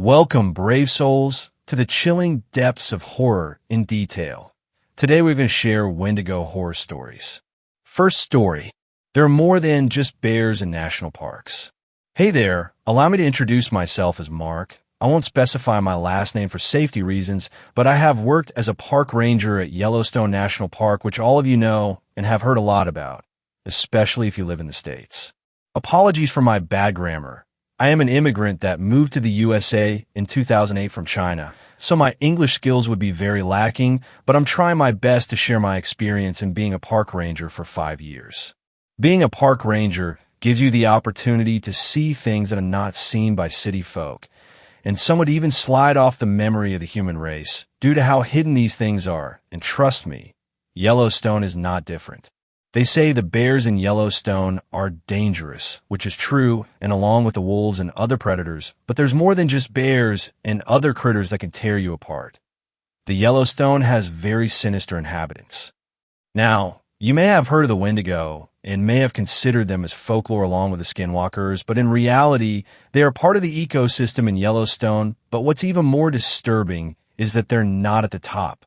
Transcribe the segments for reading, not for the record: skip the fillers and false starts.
Welcome, brave souls, to the chilling depths of horror in detail. Today we're going to share Wendigo horror stories. First story. There are more than just bears in national parks. Hey there, allow me to introduce myself as Mark. I won't specify my last name for safety reasons, but I have worked as a park ranger at Yellowstone National Park, which all of you know and have heard a lot about, especially if you live in the States. Apologies for my bad grammar. I am an immigrant that moved to the USA in 2008 from China, so my English skills would be very lacking, but I'm trying my best to share my experience in being a park ranger for 5 years. Being a park ranger gives you the opportunity to see things that are not seen by city folk, and some would even slide off the memory of the human race due to how hidden these things are, and trust me, Yellowstone is not different. They say the bears in Yellowstone are dangerous, which is true, and along with the wolves and other predators, but there's more than just bears and other critters that can tear you apart. The Yellowstone has very sinister inhabitants. Now, you may have heard of the Wendigo and may have considered them as folklore along with the skinwalkers, but in reality, they are part of the ecosystem in Yellowstone, but what's even more disturbing is that they're not at the top.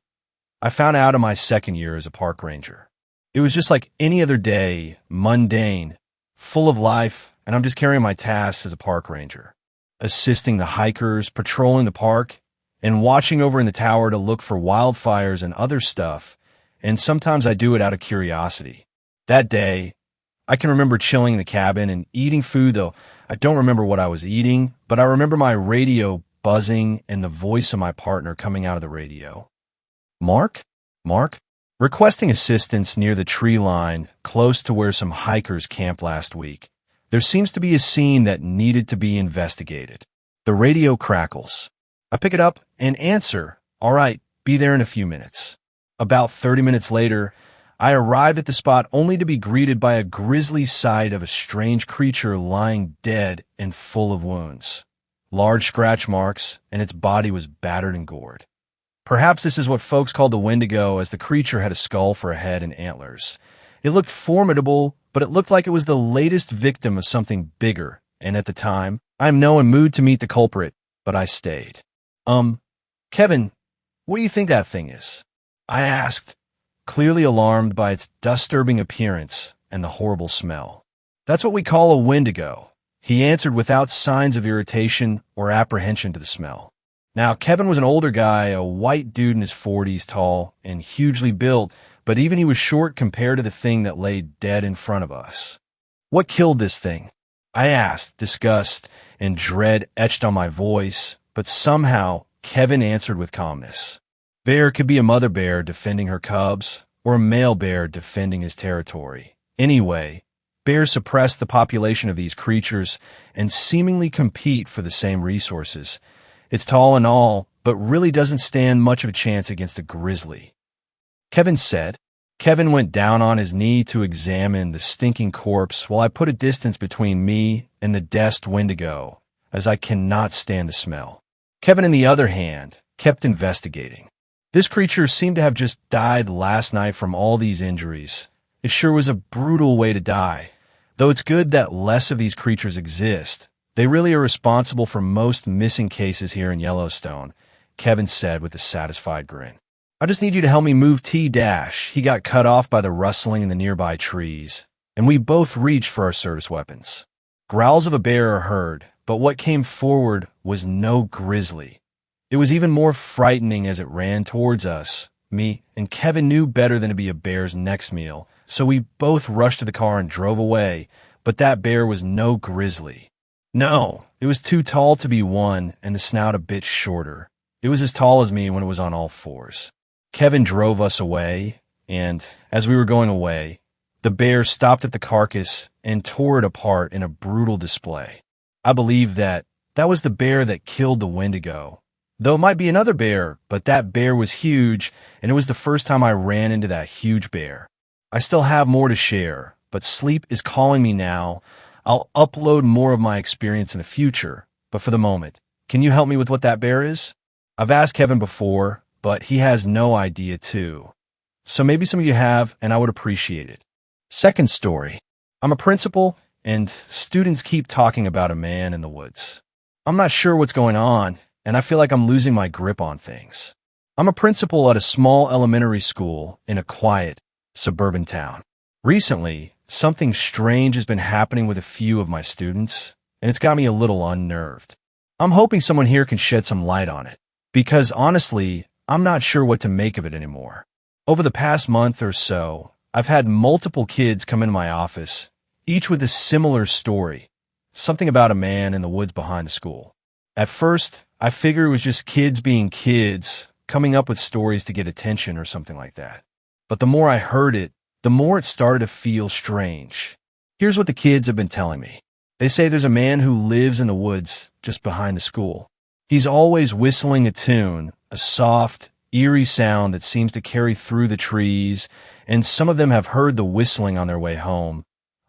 I found out in my second year as a park ranger. It was just like any other day, mundane, full of life, and I'm just carrying my tasks as a park ranger, assisting the hikers, patrolling the park, and watching over in the tower to look for wildfires and other stuff, and sometimes I do it out of curiosity. That day, I can remember chilling in the cabin and eating food, though I don't remember what I was eating, but I remember my radio buzzing and the voice of my partner coming out of the radio. Mark? Requesting assistance near the tree line close to where some hikers camped last week. There seems to be a scene that needed to be investigated. The radio crackles. I pick it up and answer, "All right, be there in a few minutes." About 30 minutes later, I arrived at the spot only to be greeted by a grisly sight of a strange creature lying dead and full of wounds. Large scratch marks, and its body was battered and gored. Perhaps this is what folks called the Wendigo, as the creature had a skull for a head and antlers. It looked formidable, but it looked like it was the latest victim of something bigger, and at the time, I am no in mood to meet the culprit, but I stayed. Kevin, what do you think that thing is?" I asked, clearly alarmed by its disturbing appearance and the horrible smell. "That's what we call a Wendigo," he answered without signs of irritation or apprehension to the smell. Now, Kevin was an older guy, a white dude in his 40s, tall and hugely built, but even he was short compared to the thing that lay dead in front of us. "What killed this thing?" I asked, disgust and dread etched on my voice, but somehow Kevin answered with calmness. "Bear could be a mother bear defending her cubs, or a male bear defending his territory. Anyway, bears suppress the population of these creatures and seemingly compete for the same resources. It's tall and all, but really doesn't stand much of a chance against a grizzly," Kevin said. Kevin went down on his knee to examine the stinking corpse while I put a distance between me and the dead Wendigo, as I cannot stand the smell. Kevin, on the other hand, kept investigating. This creature seemed to have just died last night from all these injuries. It sure was a brutal way to die. Though it's good that less of these creatures exist, they really are responsible for most missing cases here in Yellowstone, Kevin said with a satisfied grin. "I just need you to help me move T-Dash. He got cut off by the rustling in the nearby trees, and we both reached for our service weapons." Growls of a bear are heard, but what came forward was no grizzly. It was even more frightening as it ran towards us. Me and Kevin knew better than to be a bear's next meal, so we both rushed to the car and drove away, but that bear was no grizzly. No, it was too tall to be one, and the snout a bit shorter. It was as tall as me when it was on all fours. Kevin drove us away, and as we were going away, the bear stopped at the carcass and tore it apart in a brutal display. I believe that was the bear that killed the Wendigo. Though it might be another bear, but that bear was huge, and it was the first time I ran into that huge bear. I still have more to share, but sleep is calling me now. I'll upload more of my experience in the future, but for the moment, can you help me with what that bear is? I've asked Kevin before, but he has no idea too. So maybe some of you have, and I would appreciate it. Second story. I'm a principal, and students keep talking about a man in the woods. I'm not sure what's going on, and I feel like I'm losing my grip on things. I'm a principal at a small elementary school in a quiet, suburban town. Recently, something strange has been happening with a few of my students, and it's got me a little unnerved. I'm hoping someone here can shed some light on it, because honestly, I'm not sure what to make of it anymore. Over the past month or so, I've had multiple kids come into my office, each with a similar story, something about a man in the woods behind the school. At first, I figured it was just kids being kids, coming up with stories to get attention or something like that. But the more I heard it, the more it started to feel strange. Here's what the kids have been telling me. They say there's a man who lives in the woods just behind the school. He's always whistling a tune, a soft, eerie sound that seems to carry through the trees, and some of them have heard the whistling on their way home.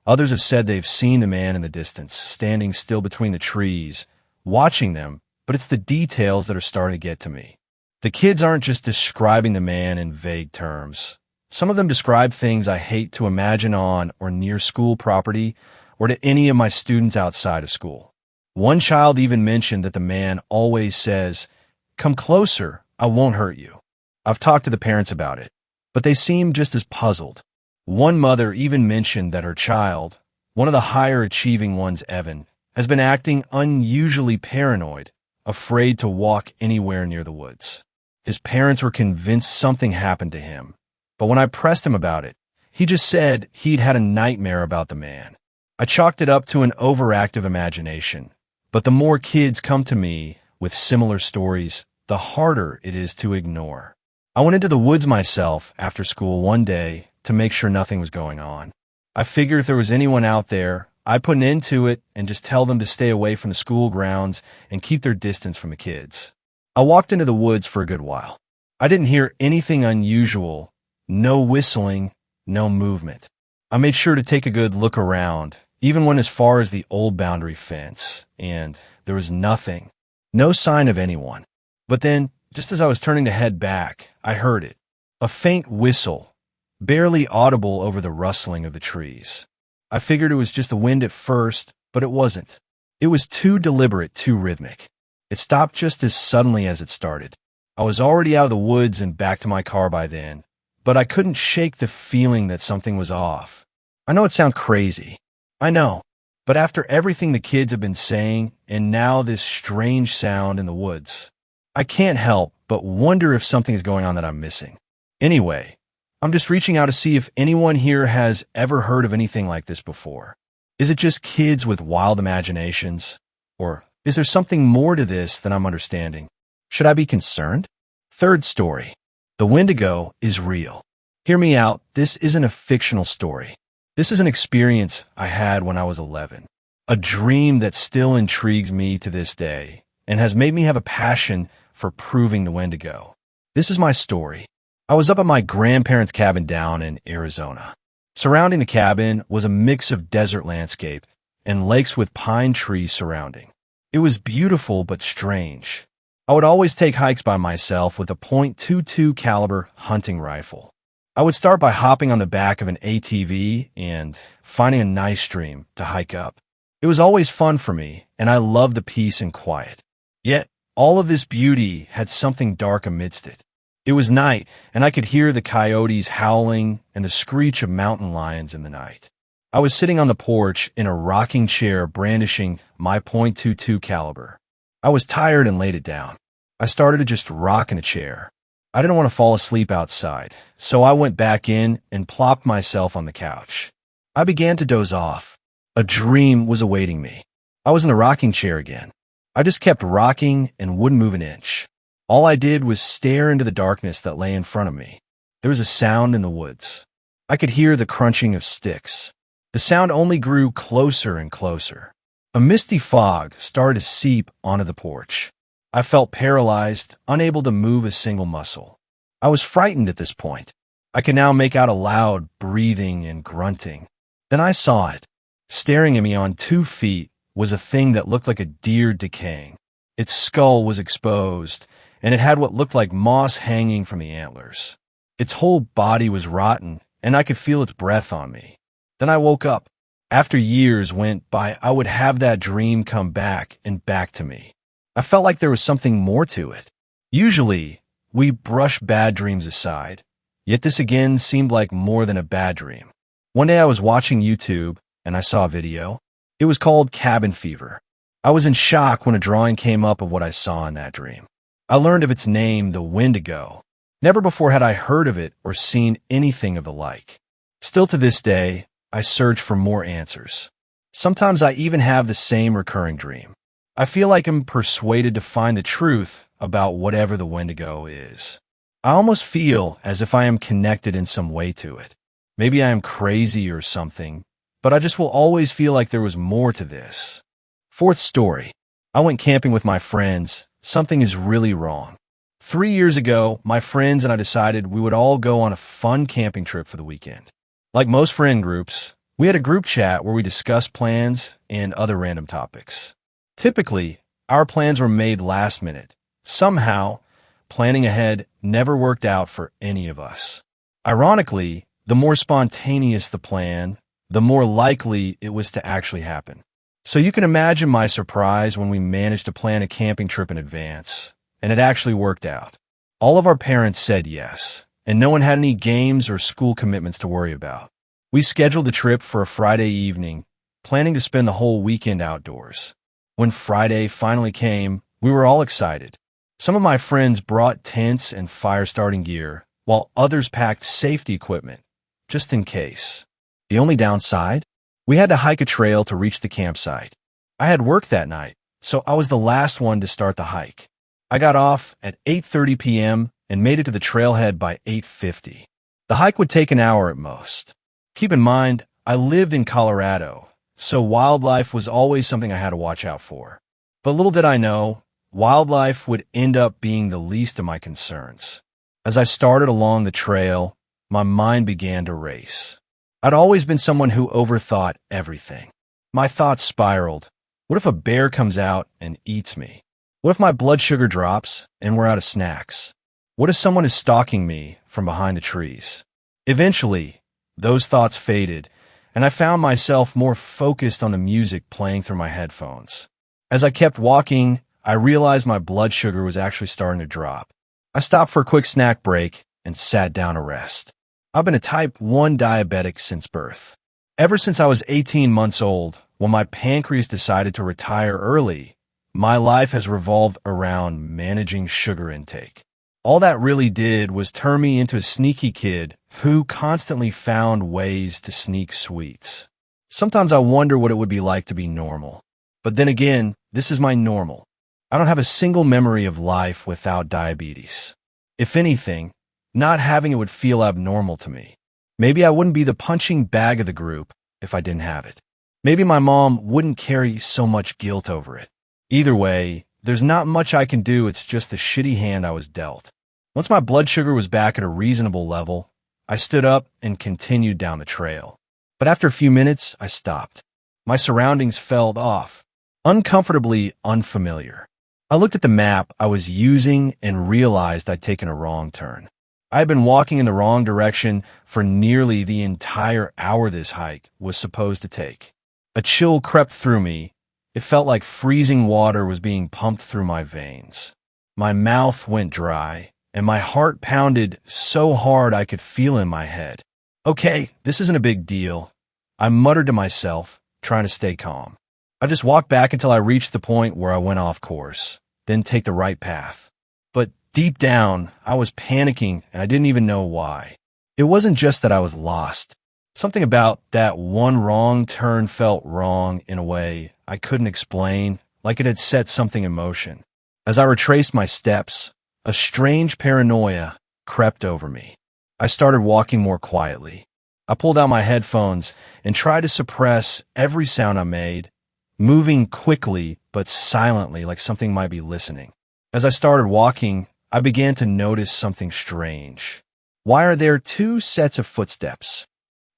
Others have said they've seen the man in the distance, standing still between the trees, watching them, but it's the details that are starting to get to me. The kids aren't just describing the man in vague terms. Some of them describe things I hate to imagine on or near school property or to any of my students outside of school. One child even mentioned that the man always says, "Come closer, I won't hurt you." I've talked to the parents about it, but they seem just as puzzled. One mother even mentioned that her child, one of the higher achieving ones, Evan, has been acting unusually paranoid, afraid to walk anywhere near the woods. His parents were convinced something happened to him, but when I pressed him about it, he just said he'd had a nightmare about the man. I chalked it up to an overactive imagination, but the more kids come to me with similar stories, the harder it is to ignore. I went into the woods myself after school one day to make sure nothing was going on. I figured if there was anyone out there, I'd put an end to it and just tell them to stay away from the school grounds and keep their distance from the kids. I walked into the woods for a good while. I didn't hear anything unusual, no whistling, no movement. I made sure to take a good look around, even went as far as the old boundary fence, and there was nothing, no sign of anyone. But then, just as I was turning to head back, I heard it, a faint whistle, barely audible over the rustling of the trees. I figured it was just the wind at first, but it wasn't. It was too deliberate, too rhythmic. It stopped just as suddenly as it started. I was already out of the woods and back to my car by then, but I couldn't shake the feeling that something was off. I know it sounds crazy. I know. But after everything the kids have been saying, and now this strange sound in the woods, I can't help but wonder if something is going on that I'm missing. Anyway, I'm just reaching out to see if anyone here has ever heard of anything like this before. Is it just kids with wild imaginations? Or is there something more to this than I'm understanding? Should I be concerned? Third story. The Wendigo is real. Hear me out, this isn't a fictional story. This is an experience I had when I was 11. A dream that still intrigues me to this day and has made me have a passion for proving the Wendigo. This is my story. I was up at my grandparents' cabin down in Arizona. Surrounding the cabin was a mix of desert landscape and lakes with pine trees surrounding. It was beautiful but strange. I would always take hikes by myself with a .22 caliber hunting rifle. I would start by hopping on the back of an ATV and finding a nice stream to hike up. It was always fun for me, and I loved the peace and quiet. Yet, all of this beauty had something dark amidst it. It was night, and I could hear the coyotes howling and the screech of mountain lions in the night. I was sitting on the porch in a rocking chair brandishing my .22 caliber. I was tired and laid it down. I started to just rock in a chair. I didn't want to fall asleep outside, so I went back in and plopped myself on the couch. I began to doze off. A dream was awaiting me. I was in a rocking chair again. I just kept rocking and wouldn't move an inch. All I did was stare into the darkness that lay in front of me. There was a sound in the woods. I could hear the crunching of sticks. The sound only grew closer and closer. A misty fog started to seep onto the porch. I felt paralyzed, unable to move a single muscle. I was frightened at this point. I could now make out a loud breathing and grunting. Then I saw it. Staring at me on 2 feet was a thing that looked like a deer decaying. Its skull was exposed, and it had what looked like moss hanging from the antlers. Its whole body was rotten, and I could feel its breath on me. Then I woke up. After years went by, I would have that dream come back and back to me. I felt like there was something more to it. Usually, we brush bad dreams aside, yet this again seemed like more than a bad dream. One day I was watching YouTube and I saw a video. It was called Cabin Fever. I was in shock when a drawing came up of what I saw in that dream. I learned of its name, the Wendigo. Never before had I heard of it or seen anything of the like. Still to this day, I search for more answers. Sometimes I even have the same recurring dream. I feel like I'm persuaded to find the truth about whatever the Wendigo is. I almost feel as if I am connected in some way to it. Maybe I am crazy or something, but I just will always feel like there was more to this. Fourth story. I went camping with my friends. Something is really wrong. 3 years ago, my friends and I decided we would all go on a fun camping trip for the weekend. Like most friend groups, we had a group chat where we discussed plans and other random topics. Typically, our plans were made last minute. Somehow, planning ahead never worked out for any of us. Ironically, the more spontaneous the plan, the more likely it was to actually happen. So you can imagine my surprise when we managed to plan a camping trip in advance, and it actually worked out. All of our parents said yes, and no one had any games or school commitments to worry about. We scheduled the trip for a Friday evening, planning to spend the whole weekend outdoors. When Friday finally came, we were all excited. Some of my friends brought tents and fire-starting gear, while others packed safety equipment, just in case. The only downside? We had to hike a trail to reach the campsite. I had work that night, so I was the last one to start the hike. I got off at 8:30 p.m. and made it to the trailhead by 8:50. The hike would take an hour at most. Keep in mind, I lived in Colorado, so wildlife was always something I had to watch out for. But little did I know, wildlife would end up being the least of my concerns. As I started along the trail, my mind began to race. I'd always been someone who overthought everything. My thoughts spiraled. What if a bear comes out and eats me? What if my blood sugar drops and we're out of snacks? What if someone is stalking me from behind the trees? Eventually, those thoughts faded, and I found myself more focused on the music playing through my headphones. As I kept walking, I realized my blood sugar was actually starting to drop. I stopped for a quick snack break and sat down to rest. I've been a type 1 diabetic since birth. Ever since I was 18 months old, when my pancreas decided to retire early, my life has revolved around managing sugar intake. All that really did was turn me into a sneaky kid who constantly found ways to sneak sweets. Sometimes I wonder what it would be like to be normal. But then again, this is my normal. I don't have a single memory of life without diabetes. If anything, not having it would feel abnormal to me. Maybe I wouldn't be the punching bag of the group if I didn't have it. Maybe my mom wouldn't carry so much guilt over it. Either way, there's not much I can do, it's just the shitty hand I was dealt. Once my blood sugar was back at a reasonable level, I stood up and continued down the trail. But after a few minutes, I stopped. My surroundings felt off, uncomfortably unfamiliar. I looked at the map I was using and realized I'd taken a wrong turn. I had been walking in the wrong direction for nearly the entire hour this hike was supposed to take. A chill crept through me. It felt like freezing water was being pumped through my veins. My mouth went dry, and my heart pounded so hard I could feel in my head. Okay, this isn't a big deal. I muttered to myself, trying to stay calm. I just walked back until I reached the point where I went off course, then take the right path. But deep down, I was panicking and I didn't even know why. It wasn't just that I was lost. Something about that one wrong turn felt wrong in a way I couldn't explain, like it had set something in motion. As I retraced my steps, a strange paranoia crept over me. I started walking more quietly. I pulled out my headphones and tried to suppress every sound I made, moving quickly but silently like something might be listening. As I started walking, I began to notice something strange. Why are there two sets of footsteps?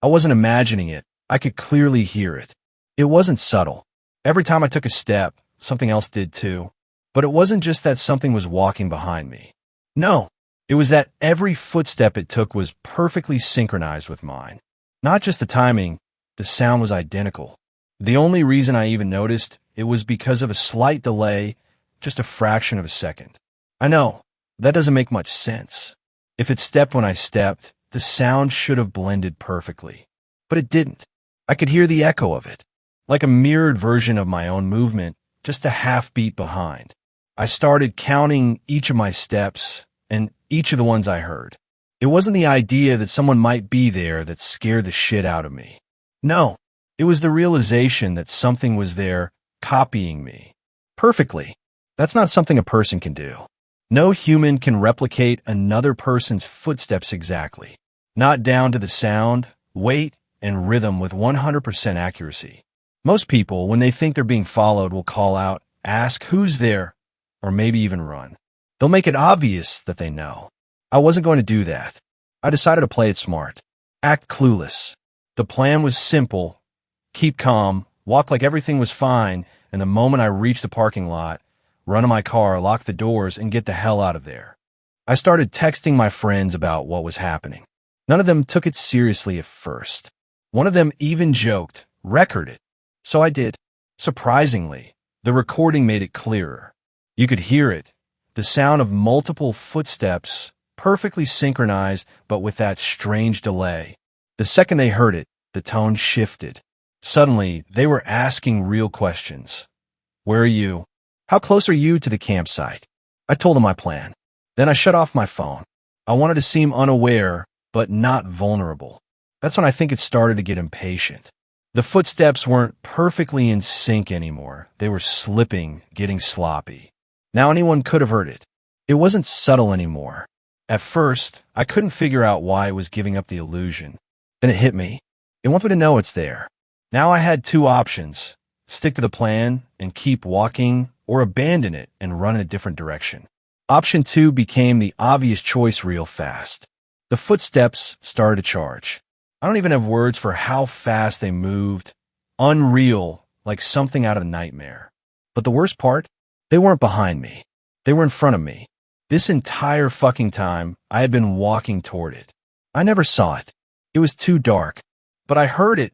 I wasn't imagining it. I could clearly hear it. It wasn't subtle. Every time I took a step, something else did too. But it wasn't just that something was walking behind me. No, it was that every footstep it took was perfectly synchronized with mine. Not just the timing, The sound was identical. The only reason I even noticed it was because of a slight delay, just a fraction of a second. I know, that doesn't make much sense. If it stepped when I stepped, the sound should have blended perfectly. But it didn't. I could hear the echo of it, like a mirrored version of my own movement, just a half beat behind. I started counting each of my steps and each of the ones I heard. It wasn't the idea that someone might be there that scared the shit out of me. No, it was the realization that something was there copying me. Perfectly. That's not something a person can do. No human can replicate another person's footsteps exactly. Not down to the sound, weight, and rhythm with 100% accuracy. Most people, when they think they're being followed, will call out, ask who's there, or maybe even run. They'll make it obvious that they know. I wasn't going to do that. I decided to play it smart. Act clueless. The plan was simple. Keep calm, walk like everything was fine, and the moment I reached the parking lot, run to my car, lock the doors, and get the hell out of there. I started texting my friends about what was happening. None of them took it seriously at first. One of them even joked, record it. So I did. Surprisingly, the recording made it clearer. You could hear it, the sound of multiple footsteps, perfectly synchronized, but with that strange delay. The second they heard it, the tone shifted. Suddenly, they were asking real questions. Where are you? How close are you to the campsite? I told them my plan. Then I shut off my phone. I wanted to seem unaware, but not vulnerable. That's when I think it started to get impatient. The footsteps weren't perfectly in sync anymore. They were slipping, getting sloppy. Now anyone could have heard it. It wasn't subtle anymore. At first, I couldn't figure out why it was giving up the illusion. Then it hit me. It wants me to know it's there. Now I had two options. Stick to the plan and keep walking, or abandon it and run in a different direction. Option 2 became the obvious choice real fast. The footsteps started to charge. I don't even have words for how fast they moved. Unreal, like something out of a nightmare. But the worst part? They weren't behind me. They were in front of me. This entire fucking time, I had been walking toward it. I never saw it. It was too dark. But I heard it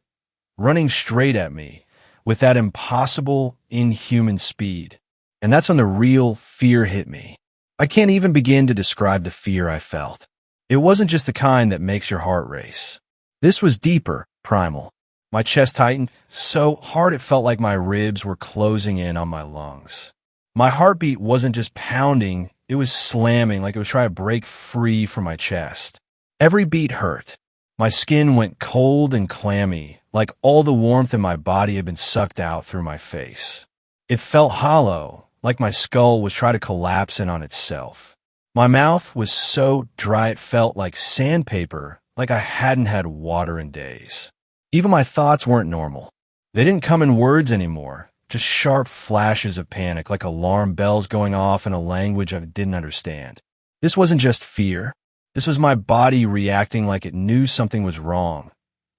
running straight at me with that impossible, inhuman speed. And that's when the real fear hit me. I can't even begin to describe the fear I felt. It wasn't just the kind that makes your heart race. This was deeper, primal. My chest tightened so hard it felt like my ribs were closing in on my lungs. My heartbeat wasn't just pounding, it was slamming like it was trying to break free from my chest. Every beat hurt. My skin went cold and clammy, like all the warmth in my body had been sucked out through my face. It felt hollow, like my skull was trying to collapse in on itself. My mouth was so dry it felt like sandpaper, like I hadn't had water in days. Even my thoughts weren't normal. They didn't come in words anymore, just sharp flashes of panic, like alarm bells going off in a language I didn't understand. This wasn't just fear. This was my body reacting like it knew something was wrong,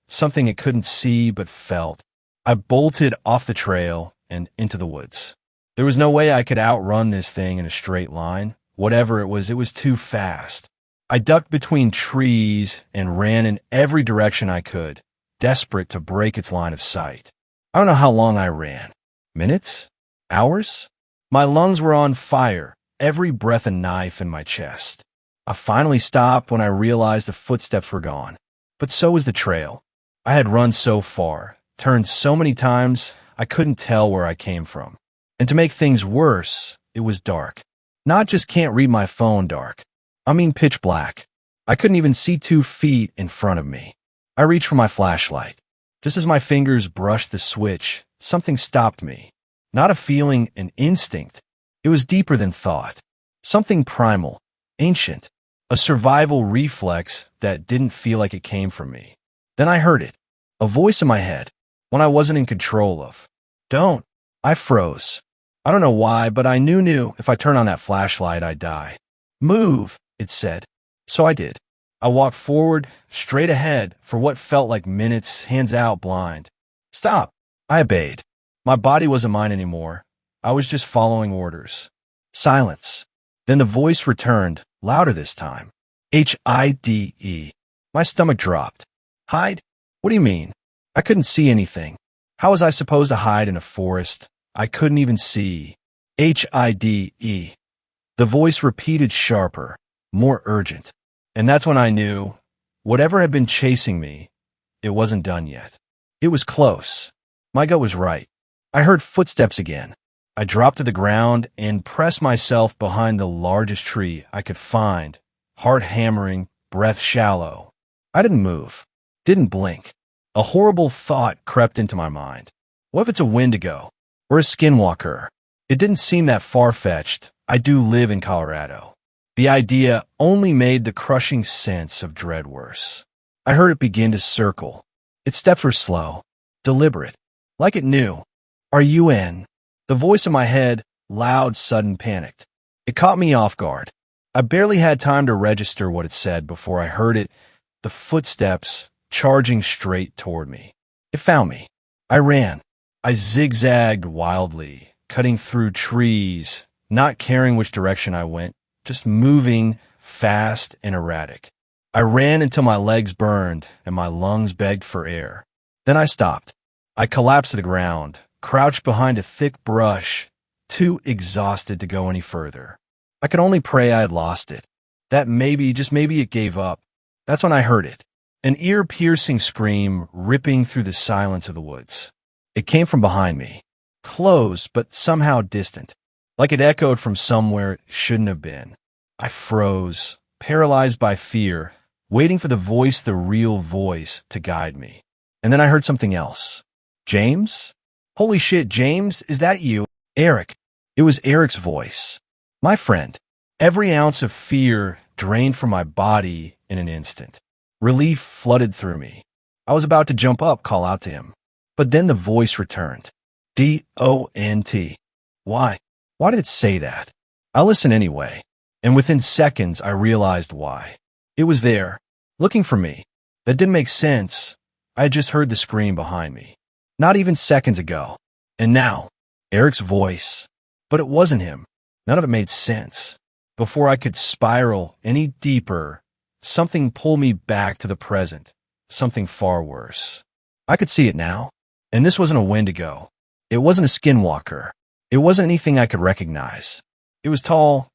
something it couldn't see but felt. I bolted off the trail and into the woods. There was no way I could outrun this thing in a straight line. Whatever it was too fast. I ducked between trees and ran in every direction I could, desperate to break its line of sight. I don't know how long I ran. Minutes? Hours? My lungs were on fire, every breath a knife in my chest. I finally stopped when I realized the footsteps were gone. But so was the trail. I had run so far, turned so many times, I couldn't tell where I came from. And to make things worse, it was dark. Not just can't read my phone dark. I mean pitch black. I couldn't even see 2 feet in front of me. I reached for my flashlight. Just as my fingers brushed the switch, something stopped me. Not a feeling, an instinct. It was deeper than thought. Something primal, ancient. A survival reflex that didn't feel like it came from me. Then I heard it. A voice in my head. One I wasn't in control of. Don't. I froze. I don't know why, but I knew if I turned on that flashlight, I'd die. Move, it said. So I did. I walked forward, straight ahead, for what felt like minutes, hands out, blind. Stop. I obeyed. My body wasn't mine anymore. I was just following orders. Silence. Then the voice returned, louder this time. Hide. My stomach dropped. Hide? What do you mean? I couldn't see anything. How was I supposed to hide in a forest I couldn't even see? HIDE. The voice repeated sharper, more urgent. And that's when I knew, whatever had been chasing me, it wasn't done yet. It was close. My gut was right. I heard footsteps again. I dropped to the ground and pressed myself behind the largest tree I could find, heart hammering, breath shallow. I didn't move, didn't blink. A horrible thought crept into my mind. What if it's a Wendigo or a skinwalker? It didn't seem that far-fetched. I do live in Colorado. The idea only made the crushing sense of dread worse. I heard it begin to circle. Its steps were slow, deliberate, like it knew. Are you in? The voice in my head, loud, sudden, panicked. It caught me off guard. I barely had time to register what it said before I heard it, the footsteps charging straight toward me. It found me. I ran. I zigzagged wildly, cutting through trees, not caring which direction I went, just moving fast and erratic. I ran until my legs burned and my lungs begged for air. Then I stopped. I collapsed to the ground, crouched behind a thick brush, too exhausted to go any further. I could only pray I had lost it, that maybe, just maybe it gave up. That's when I heard it, an ear-piercing scream ripping through the silence of the woods. It came from behind me, close but somehow distant, like it echoed from somewhere it shouldn't have been. I froze, paralyzed by fear, waiting for the real voice, to guide me. And then I heard something else. James? Holy shit, James, is that you? Eric. It was Eric's voice. My friend. Every ounce of fear drained from my body in an instant. Relief flooded through me. I was about to jump up, call out to him. But then the voice returned. D-O-N-T. Why? Why did it say that? I listened anyway, and within seconds I realized why. It was there, looking for me. That didn't make sense. I had just heard the scream behind me. Not even seconds ago. And now, Eric's voice. But it wasn't him. None of it made sense. Before I could spiral any deeper, something pulled me back to the present. Something far worse. I could see it now. And this wasn't a Wendigo. It wasn't a skinwalker. It wasn't anything I could recognize. It was tall.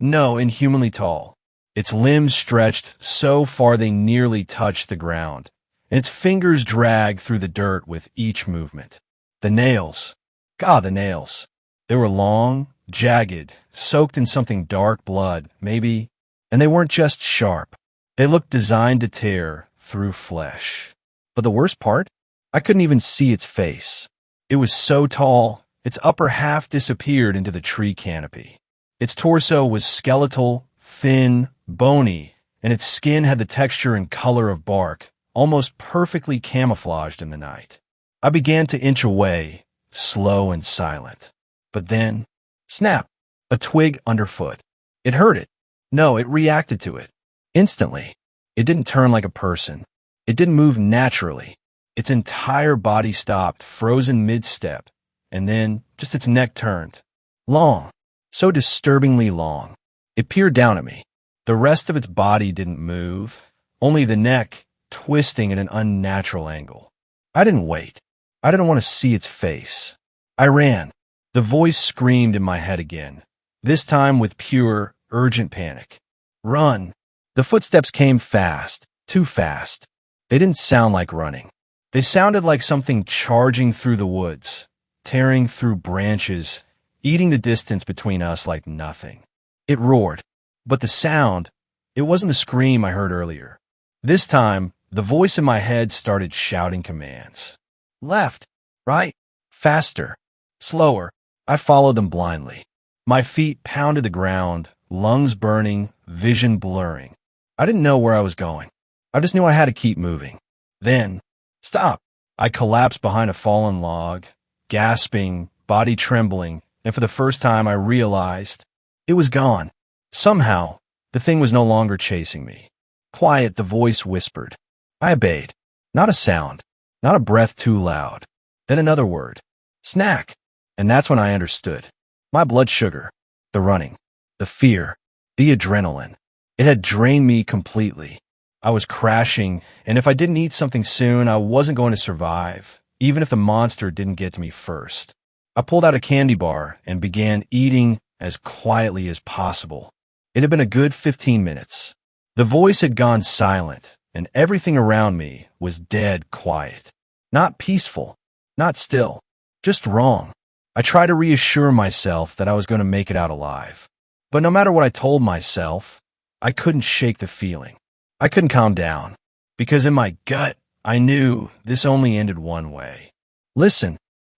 No, inhumanly tall. Its limbs stretched so far they nearly touched the ground, and its fingers dragged through the dirt with each movement. The nails. God, the nails. They were long, jagged, soaked in something dark blood, maybe, and they weren't just sharp. They looked designed to tear through flesh. But the worst part? I couldn't even see its face. It was so tall, its upper half disappeared into the tree canopy. Its torso was skeletal, thin, bony, and its skin had the texture and color of bark, almost perfectly camouflaged in the night. I began to inch away, slow and silent. But then, snap, a twig underfoot. It heard it. No, it reacted to it. Instantly. It didn't turn like a person. It didn't move naturally. Its entire body stopped, frozen mid-step, and then just its neck turned. Long. So disturbingly long. It peered down at me. The rest of its body didn't move, only the neck twisting at an unnatural angle. I didn't wait. I didn't want to see its face. I ran. The voice screamed in my head again, this time with pure, urgent panic. Run. The footsteps came fast, too fast. They didn't sound like running. They sounded like something charging through the woods, tearing through branches, eating the distance between us like nothing. It roared. But the sound, it wasn't the scream I heard earlier. This time, the voice in my head started shouting commands. Left, right, faster, slower. I followed them blindly. My feet pounded the ground, lungs burning, vision blurring. I didn't know where I was going. I just knew I had to keep moving. Then, stop. I collapsed behind a fallen log, gasping, body trembling, and for the first time I realized it was gone. Somehow, the thing was no longer chasing me. Quiet, the voice whispered. I obeyed. Not a sound, not a breath too loud. Then another word. Snack. And that's when I understood. My blood sugar, the running, the fear, the adrenaline. It had drained me completely. I was crashing, and if I didn't eat something soon, I wasn't going to survive, even if the monster didn't get to me first. I pulled out a candy bar and began eating as quietly as possible. It had been a good 15 minutes. The voice had gone silent, and everything around me was dead quiet. Not peaceful, not still, just wrong. I tried to reassure myself that I was going to make it out alive. But no matter what I told myself, I couldn't shake the feeling. I couldn't calm down, because in my gut, I knew this only ended one way. Listen,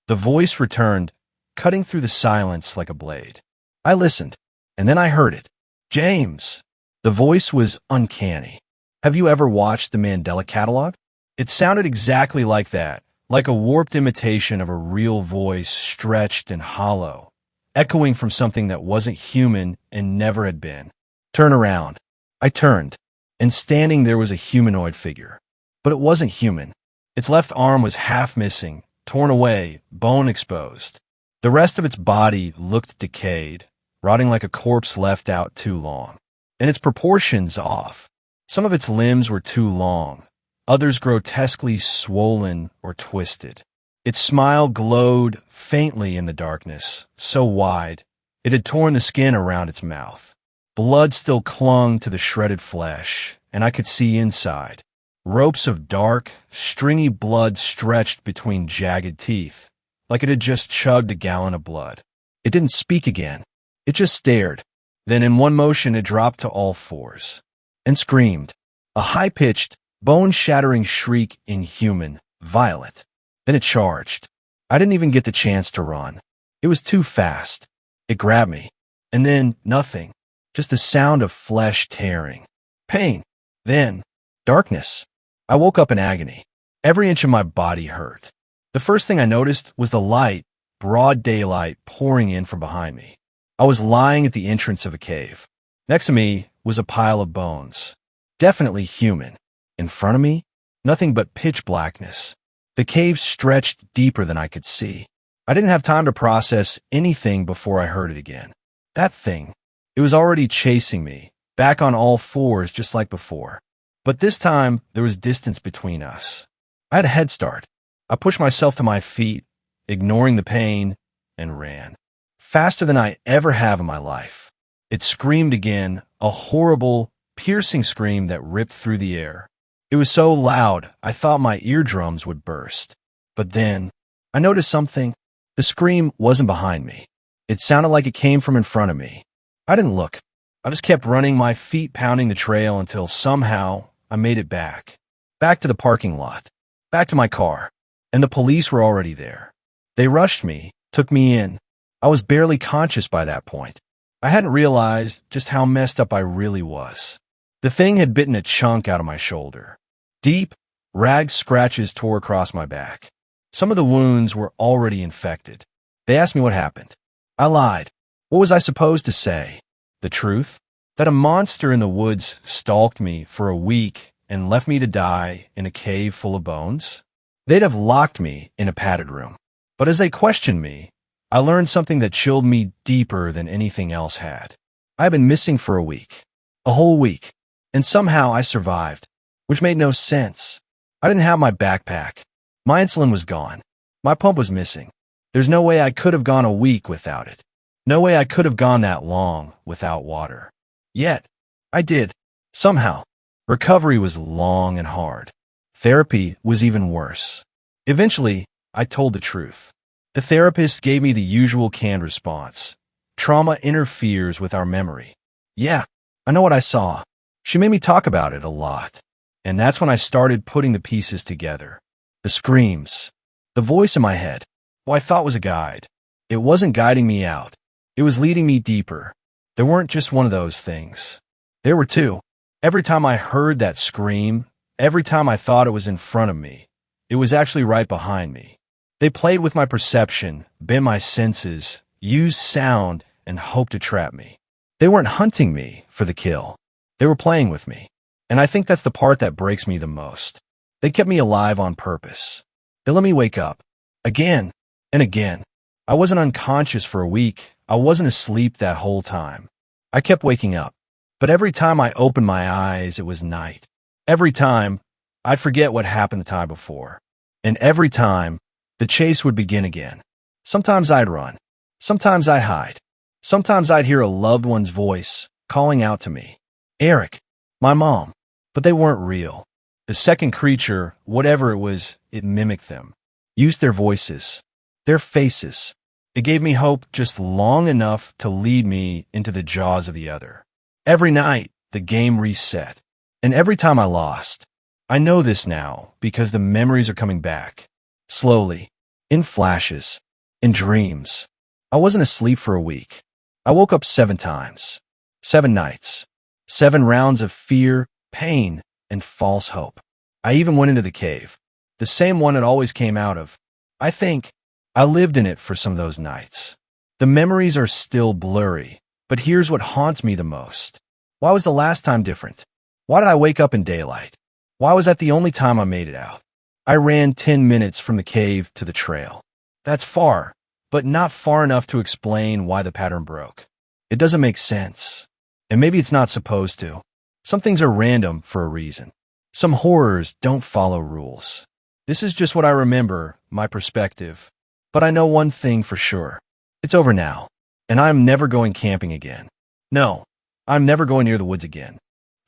the voice returned, cutting through the silence like a blade. I listened, and then I heard it. James. The voice was uncanny. Have you ever watched the Mandela Catalog? It sounded exactly like that, like a warped imitation of a real voice, stretched and hollow, echoing from something that wasn't human and never had been. Turn around. I turned, and standing there was a humanoid figure. But it wasn't human. Its left arm was half missing, torn away, bone exposed. The rest of its body looked decayed, rotting like a corpse left out too long. And its proportions off. Some of its limbs were too long, others grotesquely swollen or twisted. Its smile glowed faintly in the darkness, so wide, it had torn the skin around its mouth. Blood still clung to the shredded flesh, and I could see inside. Ropes of dark, stringy blood stretched between jagged teeth, like it had just chugged a gallon of blood. It didn't speak again. It just stared. Then in one motion it dropped to all fours and screamed. A high-pitched, bone-shattering shriek, inhuman, violent. Then it charged. I didn't even get the chance to run. It was too fast. It grabbed me. And then nothing. Just the sound of flesh tearing. Pain. Then darkness. I woke up in agony. Every inch of my body hurt. The first thing I noticed was the light, broad daylight, pouring in from behind me. I was lying at the entrance of a cave. Next to me was a pile of bones. Definitely human. In front of me, nothing but pitch blackness. The cave stretched deeper than I could see. I didn't have time to process anything before I heard it again. That thing. It was already chasing me, back on all fours just like before. But this time, there was distance between us. I had a head start. I pushed myself to my feet, ignoring the pain, and ran. Faster than I ever have in my life. It screamed again, a horrible, piercing scream that ripped through the air. It was so loud, I thought my eardrums would burst. But then, I noticed something. The scream wasn't behind me. It sounded like it came from in front of me. I didn't look. I just kept running, my feet pounding the trail until somehow I made it back. Back to the parking lot. Back to my car. And the police were already there. They rushed me, took me in. I was barely conscious by that point. I hadn't realized just how messed up I really was. The thing had bitten a chunk out of my shoulder. Deep, ragged scratches tore across my back. Some of the wounds were already infected. They asked me what happened. I lied. What was I supposed to say? The truth? That a monster in the woods stalked me for a week and left me to die in a cave full of bones? They'd have locked me in a padded room. But as they questioned me, I learned something that chilled me deeper than anything else had. I had been missing for a week. A whole week. And somehow I survived, which made no sense. I didn't have my backpack. My insulin was gone. My pump was missing. There's no way I could have gone a week without it. No way I could have gone that long without water. Yet, I did. Somehow. Recovery was long and hard. Therapy was even worse. Eventually, I told the truth. The therapist gave me the usual canned response. Trauma interferes with our memory. Yeah, I know what I saw. She made me talk about it a lot. And that's when I started putting the pieces together. The screams. The voice in my head, who I thought was a guide. It wasn't guiding me out. It was leading me deeper. There weren't just one of those things. There were two. Every time I heard that scream, every time I thought it was in front of me, it was actually right behind me. They played with my perception, bent my senses, used sound, and hoped to trap me. They weren't hunting me for the kill. They were playing with me. And I think that's the part that breaks me the most. They kept me alive on purpose. They let me wake up. Again and again. I wasn't unconscious for a week. I wasn't asleep that whole time. I kept waking up. But every time I opened my eyes, it was night. Every time, I'd forget what happened the time before. And every time, the chase would begin again. Sometimes I'd run. Sometimes I'd hide. Sometimes I'd hear a loved one's voice calling out to me. Eric, my mom. But they weren't real. The second creature, whatever it was, it mimicked them. Used their voices. Their faces. It gave me hope just long enough to lead me into the jaws of the other. Every night, the game reset. And every time I lost. I know this now because the memories are coming back. Slowly. In flashes. In dreams. I wasn't asleep for a week. I woke up 7 times. 7 nights. 7 rounds of fear, pain, and false hope. I even went into the cave. The same one it always came out of. I think I lived in it for some of those nights. The memories are still blurry, but here's what haunts me the most. Why was the last time different? Why did I wake up in daylight? Why was that the only time I made it out? I ran 10 minutes from the cave to the trail. That's far, but not far enough to explain why the pattern broke. It doesn't make sense. And maybe it's not supposed to. Some things are random for a reason. Some horrors don't follow rules. This is just what I remember, my perspective. But I know one thing for sure. It's over now. And I'm never going camping again. No, I'm never going near the woods again.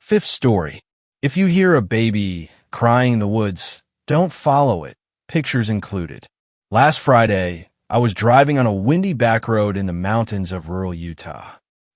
5th story. If you hear a baby crying in the woods, don't follow it, pictures included. Last Friday, I was driving on a windy back road in the mountains of rural Utah.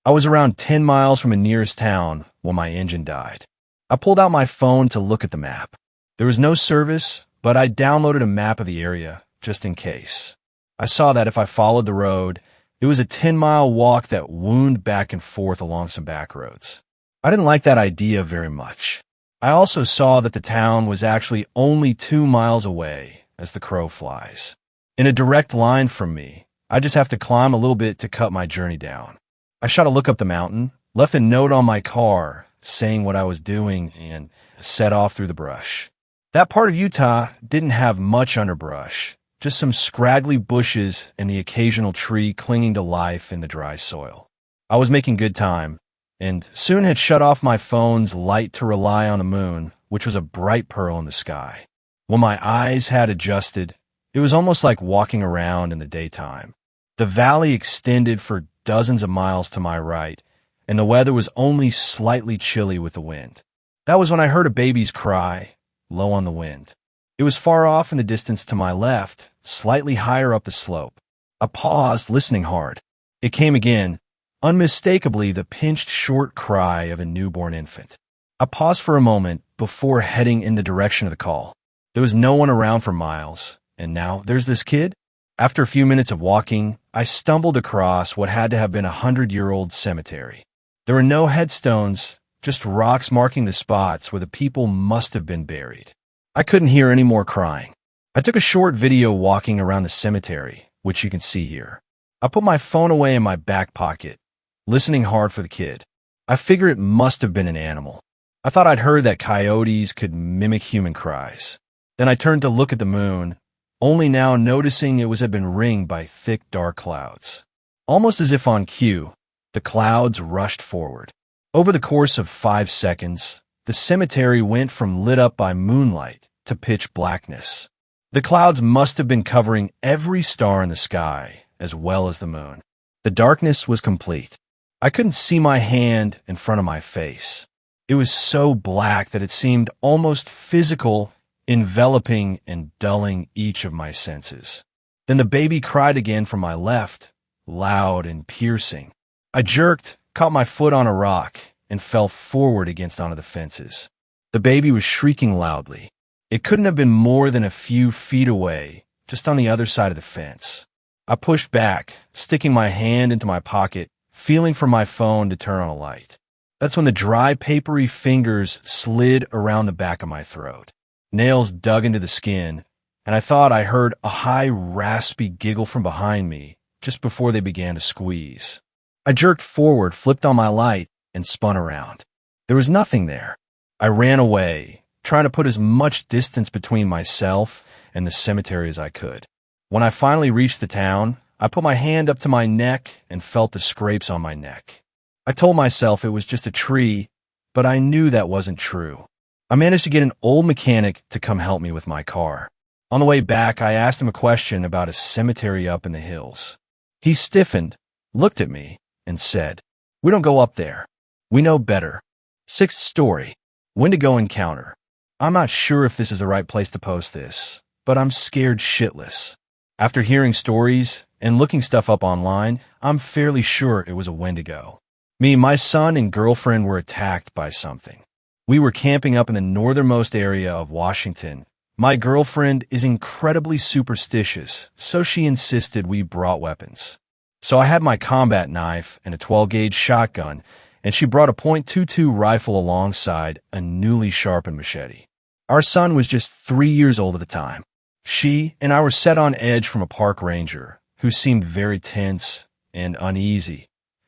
I was around 10 miles from the nearest town when my engine died. I pulled out my phone to look at the map. There was no service, but I downloaded a map of the area just in case. I saw that if I followed the road, it was a 10-mile walk that wound back and forth along some back roads. I didn't like that idea very much. I also saw that the town was actually only 2 miles away as the crow flies. In a direct line from me, I just have to climb a little bit to cut my journey down. I shot a look up the mountain, left a note on my car saying what I was doing, and set off through the brush. That part of Utah didn't have much underbrush, just some scraggly bushes and the occasional tree clinging to life in the dry soil. I was making good time, and soon had shut off my phone's light to rely on the moon, which was a bright pearl in the sky. When my eyes had adjusted, it was almost like walking around in the daytime. The valley extended for dozens of miles to my right, and the weather was only slightly chilly with the wind. That was when I heard a baby's cry, low on the wind. It was far off in the distance to my left, slightly higher up the slope. I paused, listening hard. It came again, unmistakably the pinched short cry of a newborn infant. I paused for a moment before heading in the direction of the call. There was no one around for miles, and now there's this kid? After a few minutes of walking, I stumbled across what had to have been a 100-year-old cemetery. There were no headstones, just rocks marking the spots where the people must have been buried. I couldn't hear any more crying. I took a short video walking around the cemetery, which you can see here. I put my phone away in my back pocket, listening hard for the kid. I figure it must have been an animal. I thought I'd heard that coyotes could mimic human cries. Then I turned to look at the moon, only now noticing it had been ringed by thick, dark clouds. Almost as if on cue, the clouds rushed forward. Over the course of 5 seconds, the cemetery went from lit up by moonlight to pitch blackness. The clouds must have been covering every star in the sky, as well as the moon. The darkness was complete. I couldn't see my hand in front of my face. It was so black that it seemed almost physical, enveloping and dulling each of my senses. Then the baby cried again from my left, loud and piercing. I jerked, caught my foot on a rock, and fell forward onto the fences. The baby was shrieking loudly. It couldn't have been more than a few feet away, just on the other side of the fence. I pushed back, sticking my hand into my pocket, feeling for my phone to turn on a light. That's when the dry, papery fingers slid around the back of my throat. Nails dug into the skin, and I thought I heard a high, raspy giggle from behind me just before they began to squeeze. I jerked forward, flipped on my light, and spun around. There was nothing there. I ran away, trying to put as much distance between myself and the cemetery as I could. When I finally reached the town, I put my hand up to my neck and felt the scrapes on my neck. I told myself it was just a tree, but I knew that wasn't true. I managed to get an old mechanic to come help me with my car. On the way back, I asked him a question about a cemetery up in the hills. He stiffened, looked at me, and said, "We don't go up there. We know better." Sixth story. Wendigo encounter. I'm not sure if this is the right place to post this, but I'm scared shitless. After hearing stories and looking stuff up online, I'm fairly sure it was a Wendigo. Me, my son, and girlfriend were attacked by something. We were camping up in the northernmost area of Washington. My girlfriend is incredibly superstitious, so she insisted we brought weapons. So I had my combat knife and a 12-gauge shotgun, and she brought a .22 rifle alongside a newly sharpened machete. Our son was just 3 years old at the time. She and I were set on edge from a park ranger, who seemed very tense and uneasy,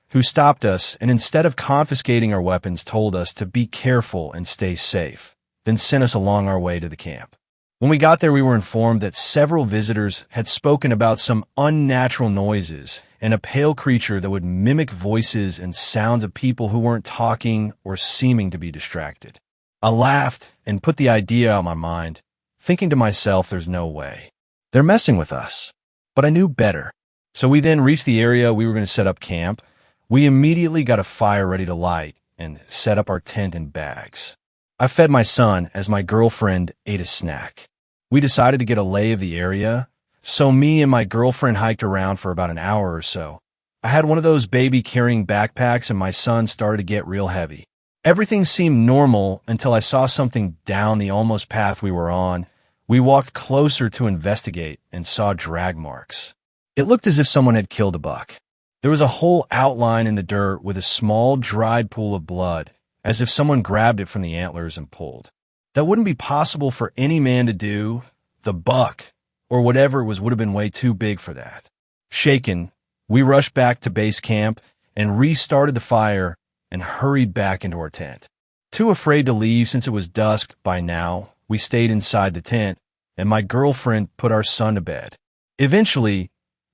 who stopped us and instead of confiscating our weapons told us to be careful and stay safe, then sent us along our way to the camp. When we got there, we were informed that several visitors had spoken about some unnatural noises and a pale creature that would mimic voices and sounds of people who weren't talking or seeming to be distracted. I laughed and put the idea out of my mind, thinking to myself, there's no way. They're messing with us. But I knew better. So we then reached the area we were going to set up camp. We immediately got a fire ready to light and set up our tent and bags. I fed my son as my girlfriend ate a snack. We decided to get a lay of the area, so me and my girlfriend hiked around for about an hour or so. I had one of those baby-carrying backpacks and my son started to get real heavy. Everything seemed normal until I saw something down the almost path we were on. We walked closer to investigate and saw drag marks. It looked as if someone had killed a buck. There was a whole outline in the dirt with a small dried pool of blood, as if someone grabbed it from the antlers and pulled. That wouldn't be possible for any man to do. The buck, or whatever it was, would have been way too big for that. Shaken, we rushed back to base camp and restarted the fire and hurried back into our tent. Too afraid to leave since it was dusk by now, we stayed inside the tent, and my girlfriend put our son to bed. Eventually,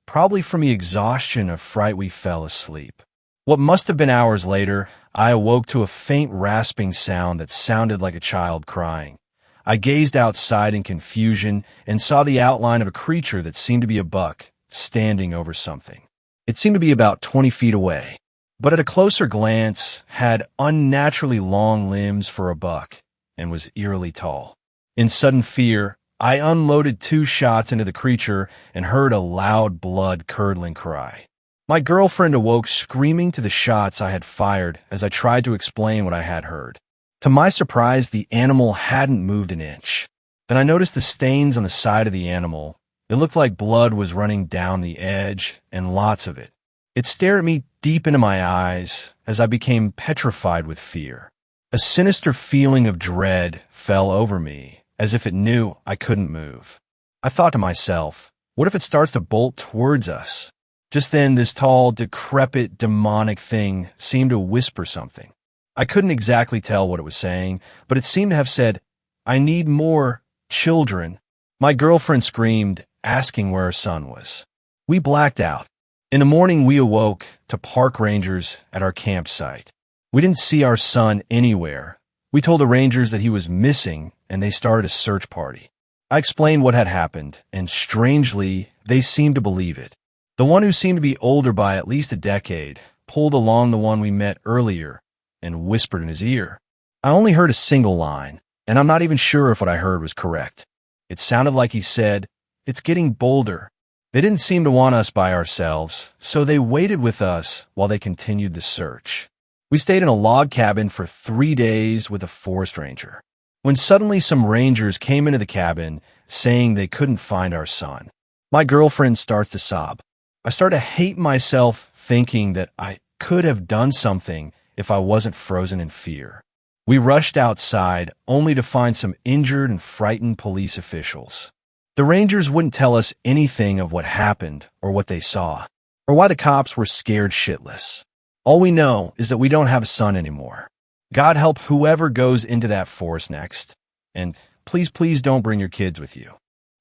probably from the exhaustion of fright, we fell asleep. What must have been hours later, I awoke to a faint rasping sound that sounded like a child crying. I gazed outside in confusion and saw the outline of a creature that seemed to be a buck standing over something. It seemed to be about 20 feet away, but at a closer glance had unnaturally long limbs for a buck and was eerily tall. In sudden fear, I unloaded 2 shots into the creature and heard a loud, blood-curdling cry. My girlfriend awoke screaming to the shots I had fired as I tried to explain what I had heard. To my surprise, the animal hadn't moved an inch. Then I noticed the stains on the side of the animal. It looked like blood was running down the edge, and lots of it. It stared at me deep into my eyes as I became petrified with fear. A sinister feeling of dread fell over me, as if it knew I couldn't move. I thought to myself, what if it starts to bolt towards us? Just then, this tall, decrepit, demonic thing seemed to whisper something. I couldn't exactly tell what it was saying, but it seemed to have said, "I need more children." My girlfriend screamed, asking where her son was. We blacked out. In the morning, we awoke to park rangers at our campsite. We didn't see our son anywhere. We told the rangers that he was missing, and they started a search party. I explained what had happened, and strangely, they seemed to believe it. The one who seemed to be older by at least a decade pulled along the one we met earlier and whispered in his ear. I only heard a single line, and I'm not even sure if what I heard was correct. It sounded like he said, "It's getting bolder." They didn't seem to want us by ourselves, so they waited with us while they continued the search. We stayed in a log cabin for 3 days with a forest ranger, when suddenly some rangers came into the cabin saying they couldn't find our son. My girlfriend starts to sob. I start to hate myself thinking that I could have done something if I wasn't frozen in fear. We rushed outside only to find some injured and frightened police officials. The rangers wouldn't tell us anything of what happened or what they saw, or why the cops were scared shitless. All we know is that we don't have a son anymore. God help whoever goes into that forest next. And please, please don't bring your kids with you.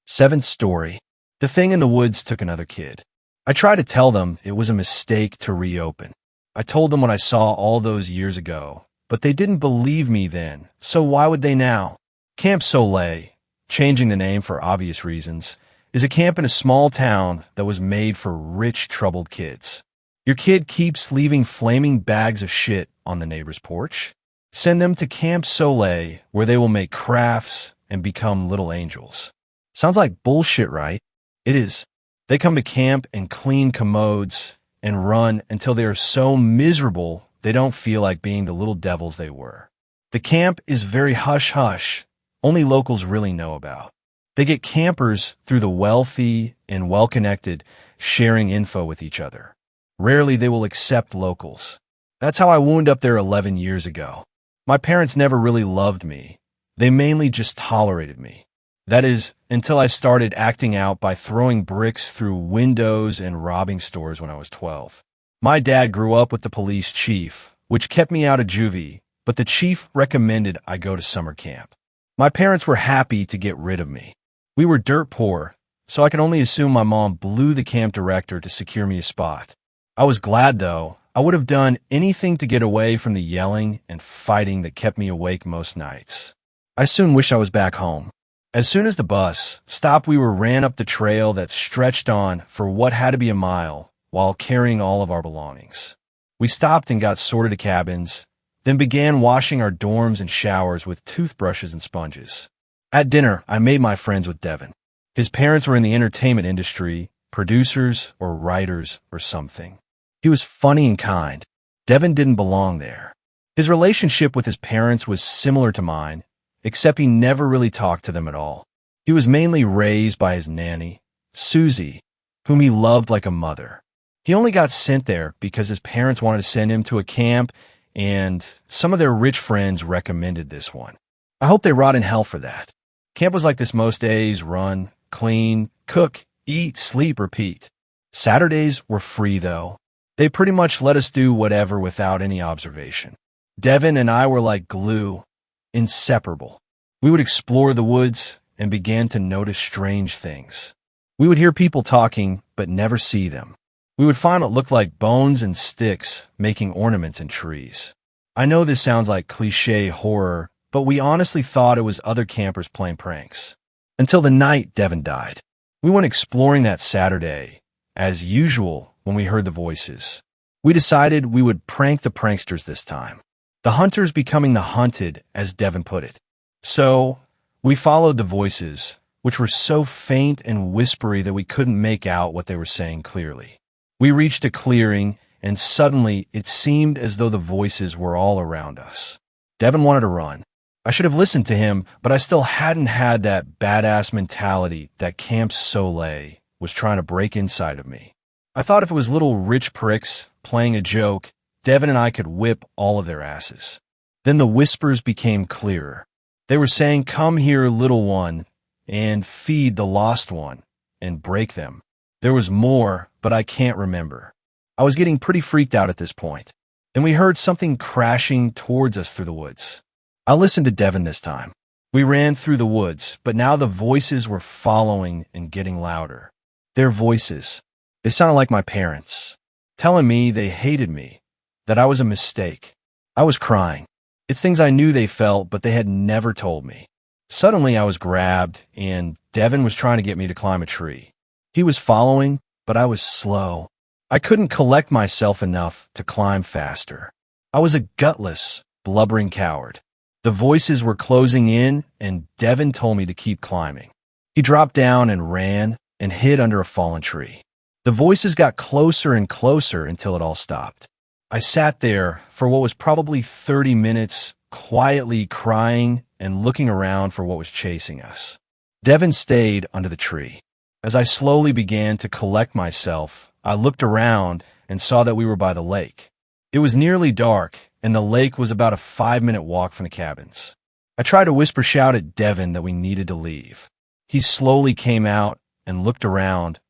Seventh story. The thing in the woods took another kid. I tried to tell them it was a mistake to reopen. I told them what I saw all those years ago, but they didn't believe me then, so why would they now? Camp Soleil, changing the name for obvious reasons, is a camp in a small town that was made for rich, troubled kids. Your kid keeps leaving flaming bags of shit on the neighbor's porch? Send them to Camp Soleil, where they will make crafts and become little angels. Sounds like bullshit, right? It is. They come to camp and clean commodes and run until they are so miserable they don't feel like being the little devils they were. The camp is very hush-hush, only locals really know about. They get campers through the wealthy and well-connected sharing info with each other. Rarely they will accept locals. That's how I wound up there 11 years ago. My parents never really loved me. They mainly just tolerated me. That is, until I started acting out by throwing bricks through windows and robbing stores when I was 12. My dad grew up with the police chief, which kept me out of juvie, but the chief recommended I go to summer camp. My parents were happy to get rid of me. We were dirt poor, so I can only assume my mom blew the camp director to secure me a spot. I was glad, though. I would have done anything to get away from the yelling and fighting that kept me awake most nights. I soon wish I was back home. As soon as the bus stopped, we ran up the trail that stretched on for what had to be a mile while carrying all of our belongings. We stopped and got sorted to cabins, then began washing our dorms and showers with toothbrushes and sponges. At dinner, I made my friends with Devin. His parents were in the entertainment industry, producers or writers or something. He was funny and kind. Devin didn't belong there. His relationship with his parents was similar to mine, except he never really talked to them at all. He was mainly raised by his nanny, Susie, whom he loved like a mother. He only got sent there because his parents wanted to send him to a camp, and some of their rich friends recommended this one. I hope they rot in hell for that. Camp was like this most days: run, clean, cook, eat, sleep, repeat. Saturdays were free, though. They pretty much let us do whatever without any observation. Devin and I were like glue, inseparable. We would explore the woods and began to notice strange things. We would hear people talking, but never see them. We would find what looked like bones and sticks making ornaments in trees. I know this sounds like cliché horror, but we honestly thought it was other campers playing pranks. Until the night Devin died. We went exploring that Saturday, as usual, when we heard the voices. We decided we would prank the pranksters this time. The hunters becoming the hunted, as Devin put it. So, we followed the voices, which were so faint and whispery that we couldn't make out what they were saying clearly. We reached a clearing, and suddenly it seemed as though the voices were all around us. Devin wanted to run. I should have listened to him, but I still hadn't had that badass mentality that Camp Soleil was trying to break inside of me. I thought if it was little rich pricks playing a joke, Devin and I could whip all of their asses. Then the whispers became clearer. They were saying, "Come here, little one, and feed the lost one, and break them." There was more, but I can't remember. I was getting pretty freaked out at this point. Then we heard something crashing towards us through the woods. I listened to Devin this time. We ran through the woods, but now the voices were following and getting louder. Their voices. They sounded like my parents, telling me they hated me, that I was a mistake. I was crying. It's things I knew they felt, but they had never told me. Suddenly I was grabbed, and Devin was trying to get me to climb a tree. He was following, but I was slow. I couldn't collect myself enough to climb faster. I was a gutless, blubbering coward. The voices were closing in, and Devin told me to keep climbing. He dropped down and ran and hid under a fallen tree. The voices got closer and closer until it all stopped. I sat there for what was probably 30 minutes, quietly crying and looking around for what was chasing us. Devin stayed under the tree. As I slowly began to collect myself, I looked around and saw that we were by the lake. It was nearly dark, and the lake was about a 5-minute walk from the cabins. I tried to whisper shout at Devin that we needed to leave. He slowly came out and looked around.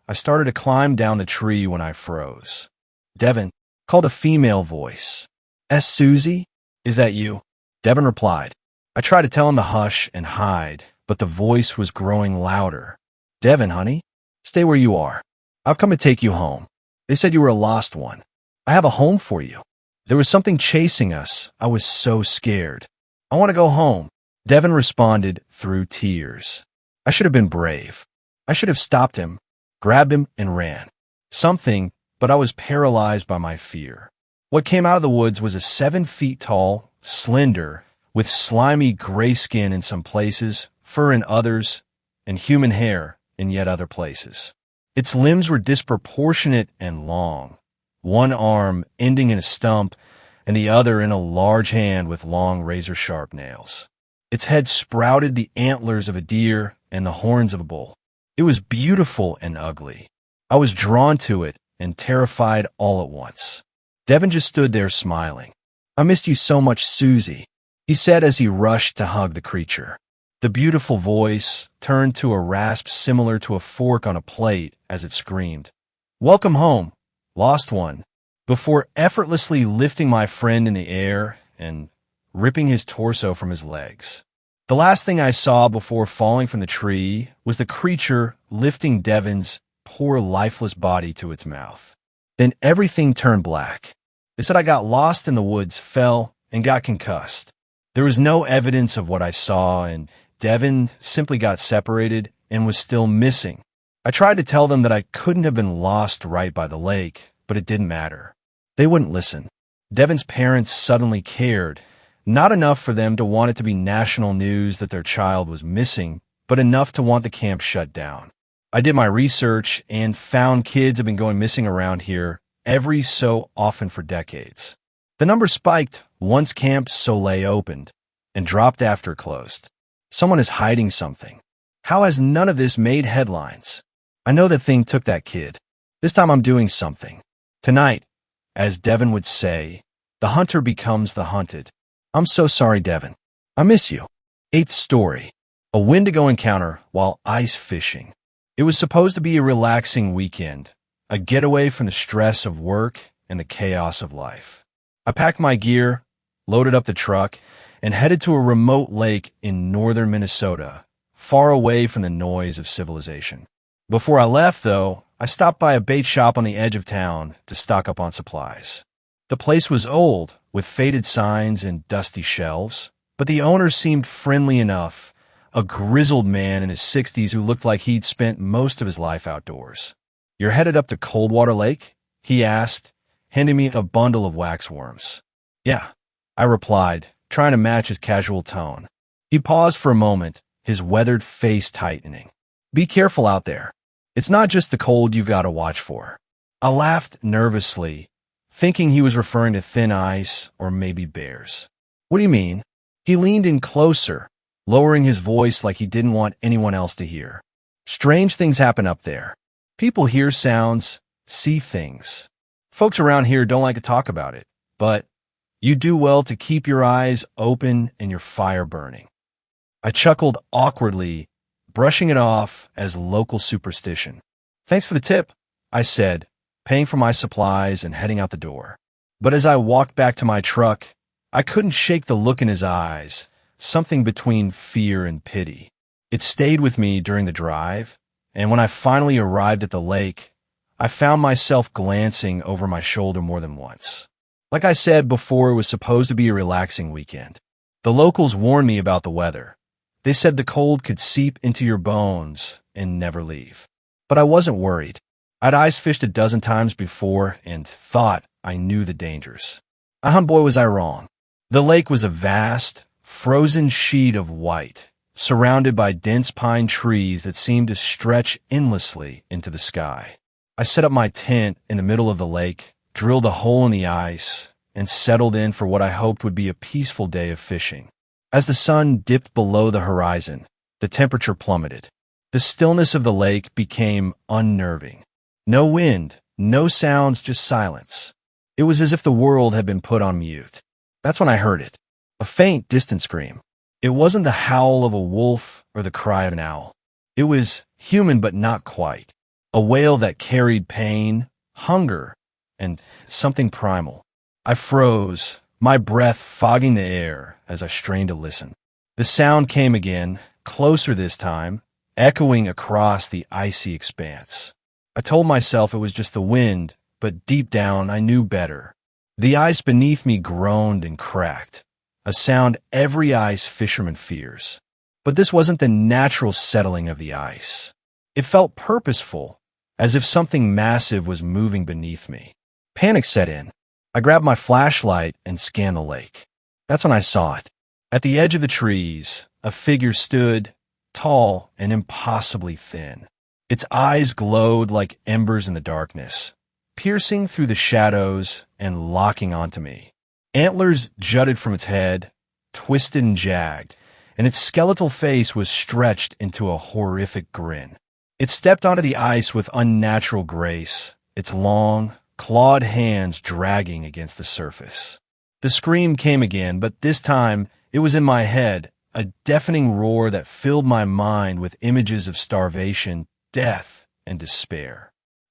I started to climb down the tree when I froze. Devin called a female voice. Susie? Is that you?" Devin replied. I tried to tell him to hush and hide, but the voice was growing louder. "Devin, honey, stay where you are. I've come to take you home. They said you were a lost one. I have a home for you." There was something chasing us. I was so scared. I want to go home, Devin responded through tears. I should have been brave. I should have stopped him, grabbed him, and ran. Something, but I was paralyzed by my fear. What came out of the woods was a 7 feet tall, slender, with slimy gray skin in some places, fur in others, and human hair in yet other places. Its limbs were disproportionate and long, one arm ending in a stump and the other in a large hand with long razor-sharp nails. Its head sprouted the antlers of a deer and the horns of a bull. It was beautiful and ugly. I was drawn to it and terrified all at once. Devin just stood there smiling. I missed you so much, Susie, he said as he rushed to hug the creature. The beautiful voice turned to a rasp similar to a fork on a plate as it screamed, "Welcome home, lost one," before effortlessly lifting my friend in the air and ripping his torso from his legs. The last thing I saw before falling from the tree was the creature lifting Devin's poor lifeless body to its mouth. Then everything turned black. They said I got lost in the woods, fell, and got concussed. There was no evidence of what I saw, and Devin simply got separated and was still missing. I tried to tell them that I couldn't have been lost right by the lake, but it didn't matter. They wouldn't listen. Devin's parents suddenly cared, not enough for them to want it to be national news that their child was missing, but enough to want the camp shut down. I did my research and found kids have been going missing around here every so often for decades. The number spiked once Camp Soleil opened and dropped after it closed. Someone is hiding something. How has none of this made headlines? I know that thing took that kid. This time I'm doing something. Tonight, as Devin would say, the hunter becomes the hunted. I'm so sorry, Devin. I miss you. 8th story. A Wendigo encounter while ice fishing. It was supposed to be a relaxing weekend, a getaway from the stress of work and the chaos of life. I packed my gear, loaded up the truck, and headed to a remote lake in northern Minnesota, far away from the noise of civilization. Before I left, though, I stopped by a bait shop on the edge of town to stock up on supplies. The place was old, with faded signs and dusty shelves, but the owner seemed friendly enough, a grizzled man in his 60s who looked like he'd spent most of his life outdoors. "You're headed up to Coldwater Lake?" he asked, handing me a bundle of waxworms. "Yeah," I replied, trying to match his casual tone. He paused for a moment, his weathered face tightening. "Be careful out there. It's not just the cold you've got to watch for." I laughed nervously, thinking he was referring to thin ice or maybe bears. "What do you mean?" He leaned in closer, lowering his voice like he didn't want anyone else to hear. "Strange things happen up there. People hear sounds, see things. Folks around here don't like to talk about it, but you do well to keep your eyes open and your fire burning." I chuckled awkwardly, brushing it off as local superstition. "Thanks for the tip," I said, paying for my supplies and heading out the door. But as I walked back to my truck, I couldn't shake the look in his eyes, something between fear and pity. It stayed with me during the drive, and when I finally arrived at the lake, I found myself glancing over my shoulder more than once. Like I said before, it was supposed to be a relaxing weekend. The locals warned me about the weather. They said the cold could seep into your bones and never leave. But I wasn't worried. I'd ice fished a dozen times before and thought I knew the dangers. Boy, was I wrong. The lake was a vast, frozen sheet of white, surrounded by dense pine trees that seemed to stretch endlessly into the sky. I set up my tent in the middle of the lake, drilled a hole in the ice, and settled in for what I hoped would be a peaceful day of fishing. As the sun dipped below the horizon, the temperature plummeted. The stillness of the lake became unnerving. No wind, no sounds, just silence. It was as if the world had been put on mute. That's when I heard it. A faint, distant scream. It wasn't the howl of a wolf or the cry of an owl. It was human, but not quite. A wail that carried pain, hunger, and something primal. I froze, my breath fogging the air as I strained to listen. The sound came again, closer this time, echoing across the icy expanse. I told myself it was just the wind, but deep down I knew better. The ice beneath me groaned and cracked, a sound every ice fisherman fears. But this wasn't the natural settling of the ice. It felt purposeful, as if something massive was moving beneath me. Panic set in. I grabbed my flashlight and scanned the lake. That's when I saw it. At the edge of the trees, a figure stood, tall and impossibly thin. Its eyes glowed like embers in the darkness, piercing through the shadows and locking onto me. Antlers jutted from its head, twisted and jagged, and its skeletal face was stretched into a horrific grin. It stepped onto the ice with unnatural grace, its long, clawed hands dragging against the surface. The scream came again, but this time it was in my head, a deafening roar that filled my mind with images of starvation, death, and despair.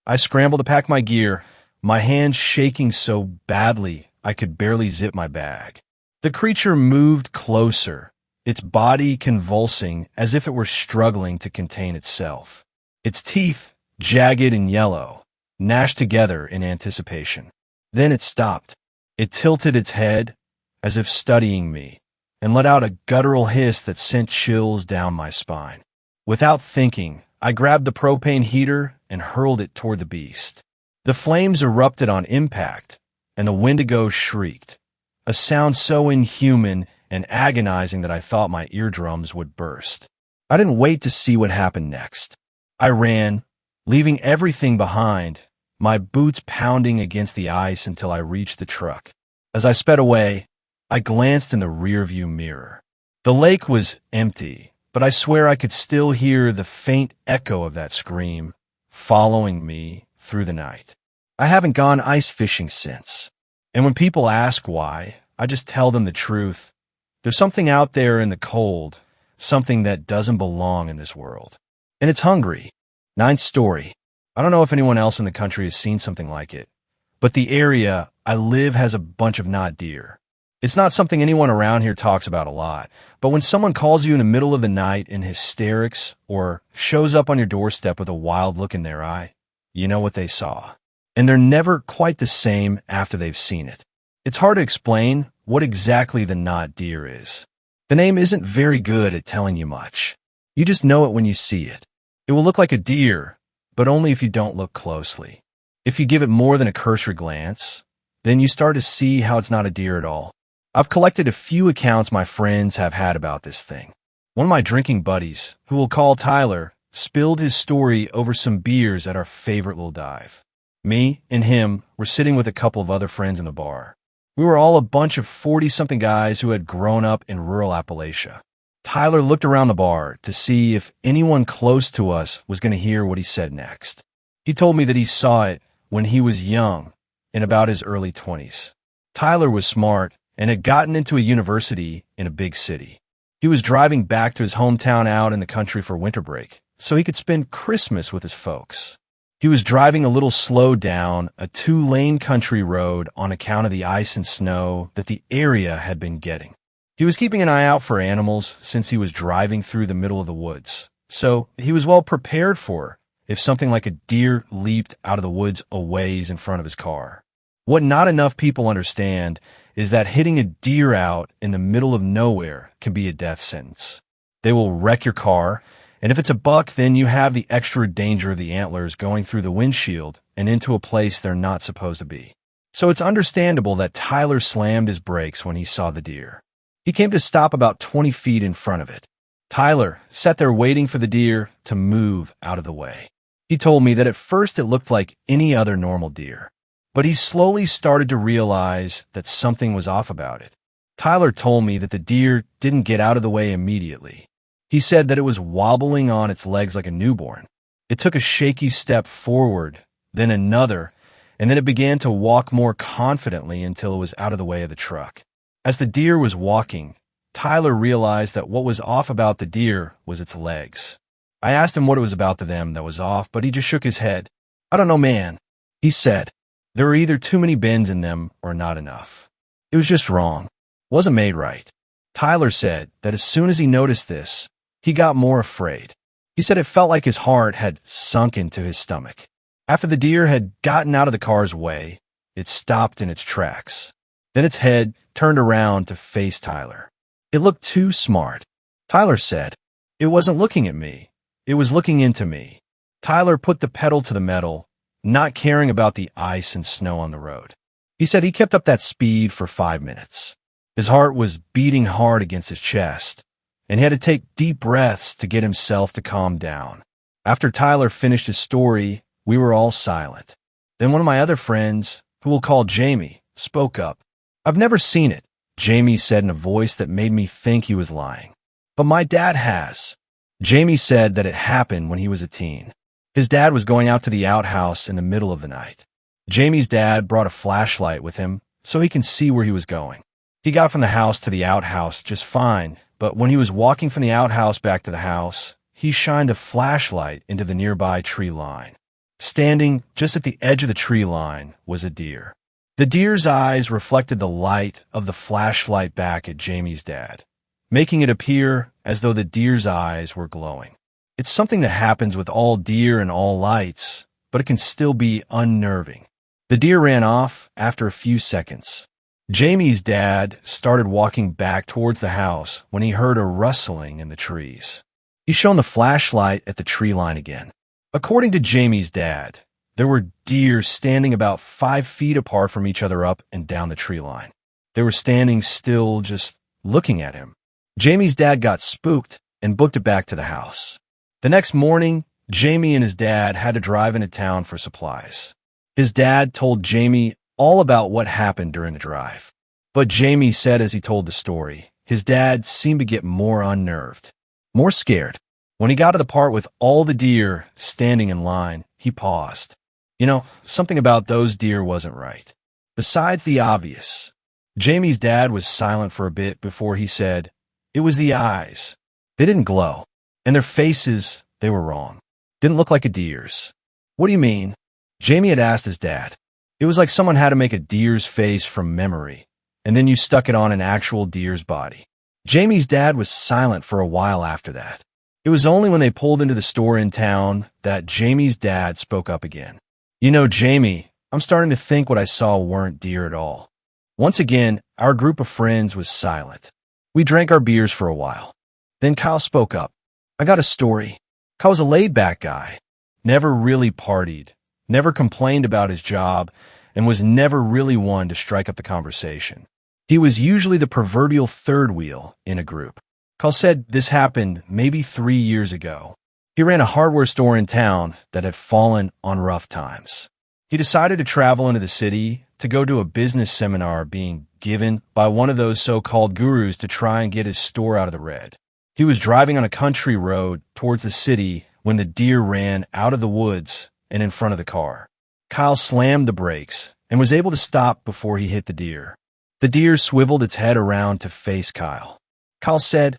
I scrambled to pack my gear, my hands shaking so badly I could barely zip my bag. The creature moved closer, its body convulsing as if it were struggling to contain itself. Its teeth, jagged and yellow, gnashed together in anticipation. Then it stopped. It tilted its head, as if studying me, and let out a guttural hiss that sent chills down my spine. Without thinking, I grabbed the propane heater and hurled it toward the beast. The flames erupted on impact, and the Wendigo shrieked, a sound so inhuman and agonizing that I thought my eardrums would burst. I didn't wait to see what happened next. I ran, leaving everything behind, my boots pounding against the ice until I reached the truck. As I sped away, I glanced in the rearview mirror. The lake was empty, but I swear I could still hear the faint echo of that scream, following me through the night. I haven't gone ice fishing since, and when people ask why, I just tell them the truth. There's something out there in the cold, something that doesn't belong in this world. And it's hungry. Ninth story. I don't know if anyone else in the country has seen something like it, but the area I live has a bunch of not deer. It's not something anyone around here talks about a lot, but when someone calls you in the middle of the night in hysterics or shows up on your doorstep with a wild look in their eye, you know what they saw. And they're never quite the same after they've seen it. It's hard to explain what exactly the not deer is. The name isn't very good at telling you much. You just know it when you see it. It will look like a deer, but only if you don't look closely. If you give it more than a cursory glance, then you start to see how it's not a deer at all. I've collected a few accounts my friends have had about this thing. One of my drinking buddies, who we'll call Tyler, spilled his story over some beers at our favorite little dive. Me and him were sitting with a couple of other friends in the bar. We were all a bunch of 40-something guys who had grown up in rural Appalachia. Tyler looked around the bar to see if anyone close to us was going to hear what he said next. He told me that he saw it when he was young, in about his early 20s. Tyler was smart and had gotten into a university in a big city. He was driving back to his hometown out in the country for winter break, so he could spend Christmas with his folks. He was driving a little slow down a 2-lane country road on account of the ice and snow that the area had been getting. He was keeping an eye out for animals since he was driving through the middle of the woods, so he was well prepared for if something like a deer leaped out of the woods a ways in front of his car. What not enough people understand is that hitting a deer out in the middle of nowhere can be a death sentence. They will wreck your car, and if it's a buck, then you have the extra danger of the antlers going through the windshield and into a place they're not supposed to be. So it's understandable that Tyler slammed his brakes when he saw the deer. He came to stop about 20 feet in front of it. Tyler sat there waiting for the deer to move out of the way. He told me that at first it looked like any other normal deer, but he slowly started to realize that something was off about it. Tyler told me that the deer didn't get out of the way immediately. He said that it was wobbling on its legs like a newborn. It took a shaky step forward, then another, and then it began to walk more confidently until it was out of the way of the truck. As the deer was walking, Tyler realized that what was off about the deer was its legs. I asked him what it was about to them that was off, but he just shook his head. "I don't know, man," he said. "There were either too many bends in them or not enough. It was just wrong. Wasn't made right." Tyler said that as soon as he noticed this, he got more afraid. He said it felt like his heart had sunk into his stomach. After the deer had gotten out of the car's way, it stopped in its tracks. Then its head turned around to face Tyler. It looked too smart. Tyler said, "It wasn't looking at me. It was looking into me." Tyler put the pedal to the metal, not caring about the ice and snow on the road. He said he kept up that speed for 5 minutes. His heart was beating hard against his chest, and he had to take deep breaths to get himself to calm down. After Tyler finished his story, we were all silent. Then one of my other friends, who we'll call Jamie, spoke up. "I've never seen it," Jamie said in a voice that made me think he was lying. "But my dad has." Jamie said that it happened when he was a teen. His dad was going out to the outhouse in the middle of the night. Jamie's dad brought a flashlight with him so he can see where he was going. He got from the house to the outhouse just fine, but when he was walking from the outhouse back to the house, he shined a flashlight into the nearby tree line. Standing just at the edge of the tree line was a deer. The deer's eyes reflected the light of the flashlight back at Jamie's dad, making it appear as though the deer's eyes were glowing. It's something that happens with all deer and all lights, but it can still be unnerving. The deer ran off after a few seconds. Jamie's dad started walking back towards the house when he heard a rustling in the trees. He shone the flashlight at the tree line again. According to Jamie's dad, there were deer standing about 5 feet apart from each other up and down the tree line. They were standing still, just looking at him. Jamie's dad got spooked and booked it back to the house. The next morning, Jamie and his dad had to drive into town for supplies. His dad told Jamie all about what happened during the drive. But Jamie said as he told the story, his dad seemed to get more unnerved, more scared. When he got to the part with all the deer standing in line, he paused. Something about those deer wasn't right. Besides the obvious, Jamie's dad was silent for a bit before he said, "It was the eyes. They didn't glow. And their faces, they were wrong. Didn't look like a deer's." "What do you mean?" Jamie had asked his dad. "It was like someone had to make a deer's face from memory, and then you stuck it on an actual deer's body." Jamie's dad was silent for a while after that. It was only when they pulled into the store in town that Jamie's dad spoke up again. "Jamie, I'm starting to think what I saw weren't deer at all." Once again, our group of friends was silent. We drank our beers for a while. Then Kyle spoke up. "I got a story." Kyle was a laid-back guy, never really partied, never complained about his job, and was never really one to strike up the conversation. He was usually the proverbial third wheel in a group. Kyle said this happened maybe 3 years ago. He ran a hardware store in town that had fallen on rough times. He decided to travel into the city to go to a business seminar being given by one of those so-called gurus to try and get his store out of the red. He was driving on a country road towards the city when the deer ran out of the woods and in front of the car. Kyle slammed the brakes and was able to stop before he hit the deer. The deer swiveled its head around to face Kyle. Kyle said,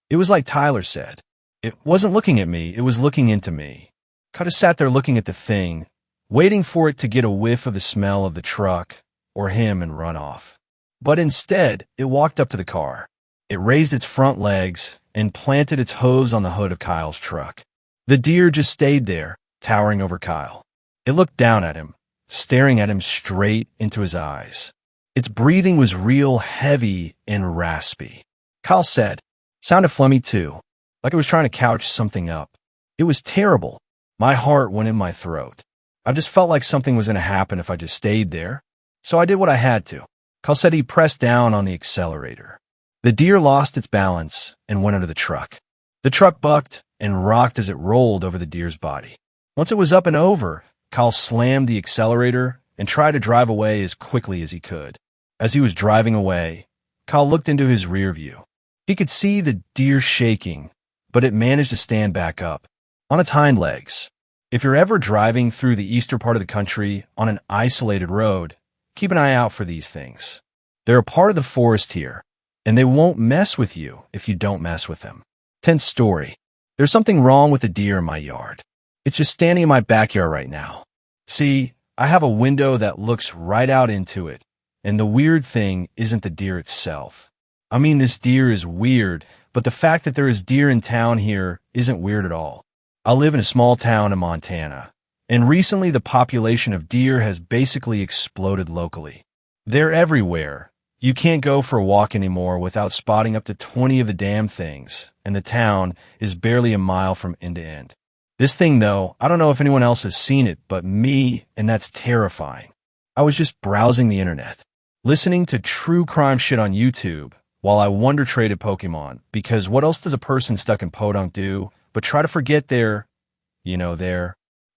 "It was like Tyler said. It wasn't looking at me, it was looking into me." Kyle just sat there looking at the thing, waiting for it to get a whiff of the smell of the truck or him and run off. But instead, it walked up to the car. It raised its front legs and planted its hooves on the hood of Kyle's truck. The deer just stayed there, towering over Kyle. It looked down at him, staring at him straight into his eyes. Its breathing was real heavy and raspy. Kyle said, "Sounded phlegmy too, like it was trying to couch something up. It was terrible. My heart went in my throat. I just felt like something was going to happen if I just stayed there. So I did what I had to." Kyle said he pressed down on the accelerator. The deer lost its balance and went under the truck. The truck bucked and rocked as it rolled over the deer's body. Once it was up and over, Kyle slammed the accelerator and tried to drive away as quickly as he could. As he was driving away, Kyle looked into his rear view. He could see the deer shaking, but it managed to stand back up, on its hind legs. If you're ever driving through the eastern part of the country on an isolated road, keep an eye out for these things. They're a part of the forest here, and they won't mess with you if you don't mess with them. 10th story. There's something wrong with the deer in my yard. It's just standing in my backyard right now. See, I have a window that looks right out into it, and the weird thing isn't the deer itself. I mean, this deer is weird, but the fact that there is deer in town here isn't weird at all. I live in a small town in Montana, And recently, the population of deer has basically exploded locally. They're everywhere. You can't go for a walk anymore without spotting up to 20 of the damn things, and the town is barely a mile from end to end. This thing, though, I don't know if anyone else has seen it, but me, and that's terrifying. I was just browsing the internet, listening to true crime shit on YouTube, while I wonder traded Pokemon, because what else does a person stuck in Podunk do but try to forget their.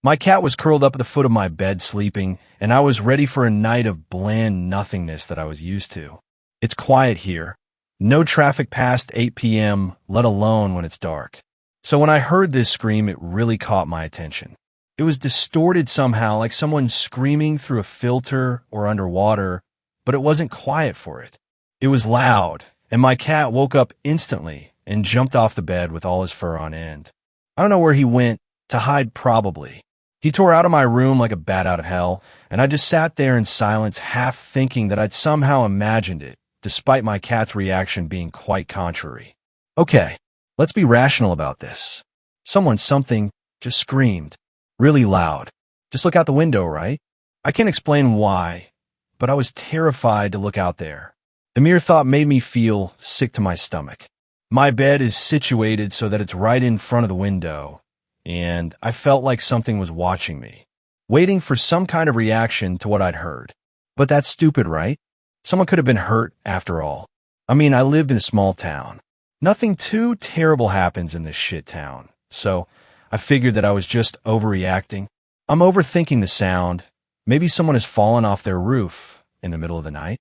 My cat was curled up at the foot of my bed sleeping, and I was ready for a night of bland nothingness that I was used to. It's quiet here. No traffic past 8 p.m., let alone when it's dark. So when I heard this scream, it really caught my attention. It was distorted somehow, like someone screaming through a filter or underwater, but it wasn't quiet for it. It was loud, and my cat woke up instantly and jumped off the bed with all his fur on end. I don't know where he went, to hide probably. He tore out of my room like a bat out of hell, and I just sat there in silence, half thinking that I'd somehow imagined it, despite my cat's reaction being quite contrary. Okay, let's be rational about this. Something just screamed. Really loud. Just look out the window, right? I can't explain why, but I was terrified to look out there. The mere thought made me feel sick to my stomach. My bed is situated so that it's right in front of the window, and I felt like something was watching me, waiting for some kind of reaction to what I'd heard. But that's stupid, right? Someone could have been hurt after all. I mean, I lived in a small town. Nothing too terrible happens in this shit town, so I figured that I was just overreacting. I'm overthinking the sound. Maybe someone has fallen off their roof in the middle of the night,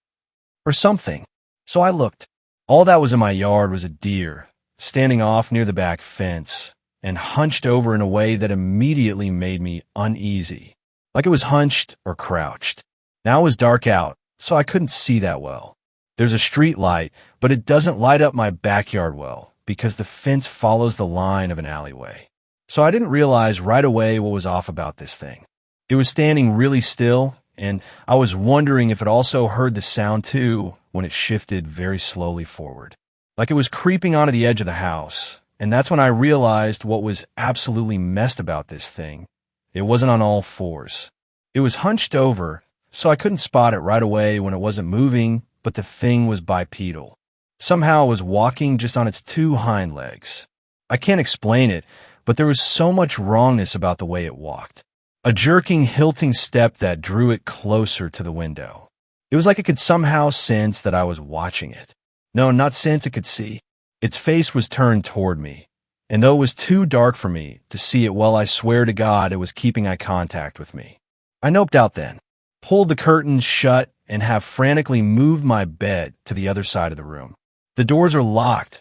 or something. So I looked. All that was in my yard was a deer, standing off near the back fence, and hunched over in a way that immediately made me uneasy, like it was hunched or crouched. Now it was dark out, so I couldn't see that well. There's a street light, but it doesn't light up my backyard well, because the fence follows the line of an alleyway. So I didn't realize right away what was off about this thing. It was standing really still, and I was wondering if it also heard the sound too when it shifted very slowly forward, like it was creeping onto the edge of the house. And that's when I realized what was absolutely messed about this thing. It wasn't on all fours. It was hunched over, so I couldn't spot it right away when it wasn't moving, but the thing was bipedal. Somehow it was walking just on its two hind legs. I can't explain it, but there was so much wrongness about the way it walked. A jerking, hilting step that drew it closer to the window. It was like it could somehow sense that I was watching it. No, not sense it could see. Its face was turned toward me, and though it was too dark for me to see it well, I swear to God it was keeping eye contact with me. I noped out then, pulled the curtains shut, and have frantically moved my bed to the other side of the room. The doors are locked.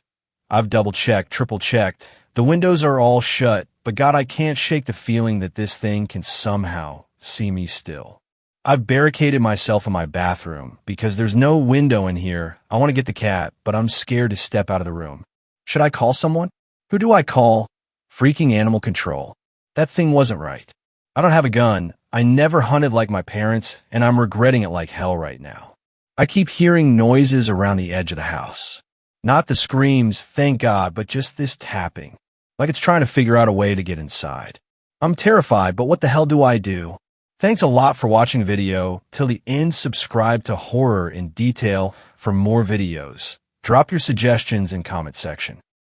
I've double-checked, triple-checked. The windows are all shut, but God, I can't shake the feeling that this thing can somehow see me still. I've barricaded myself in my bathroom because there's no window in here. I want to get the cat, but I'm scared to step out of the room. Should I call someone? Who do I call? Freaking animal control. That thing wasn't right. I don't have a gun. I never hunted like my parents, and I'm regretting it like hell right now. I keep hearing noises around the edge of the house. Not the screams, thank God, but just this tapping, like it's trying to figure out a way to get inside. I'm terrified, but what the hell do I do? Thanks a lot for watching the video. Till the end, subscribe to Horror in Detail for more videos. Drop your suggestions in comment section.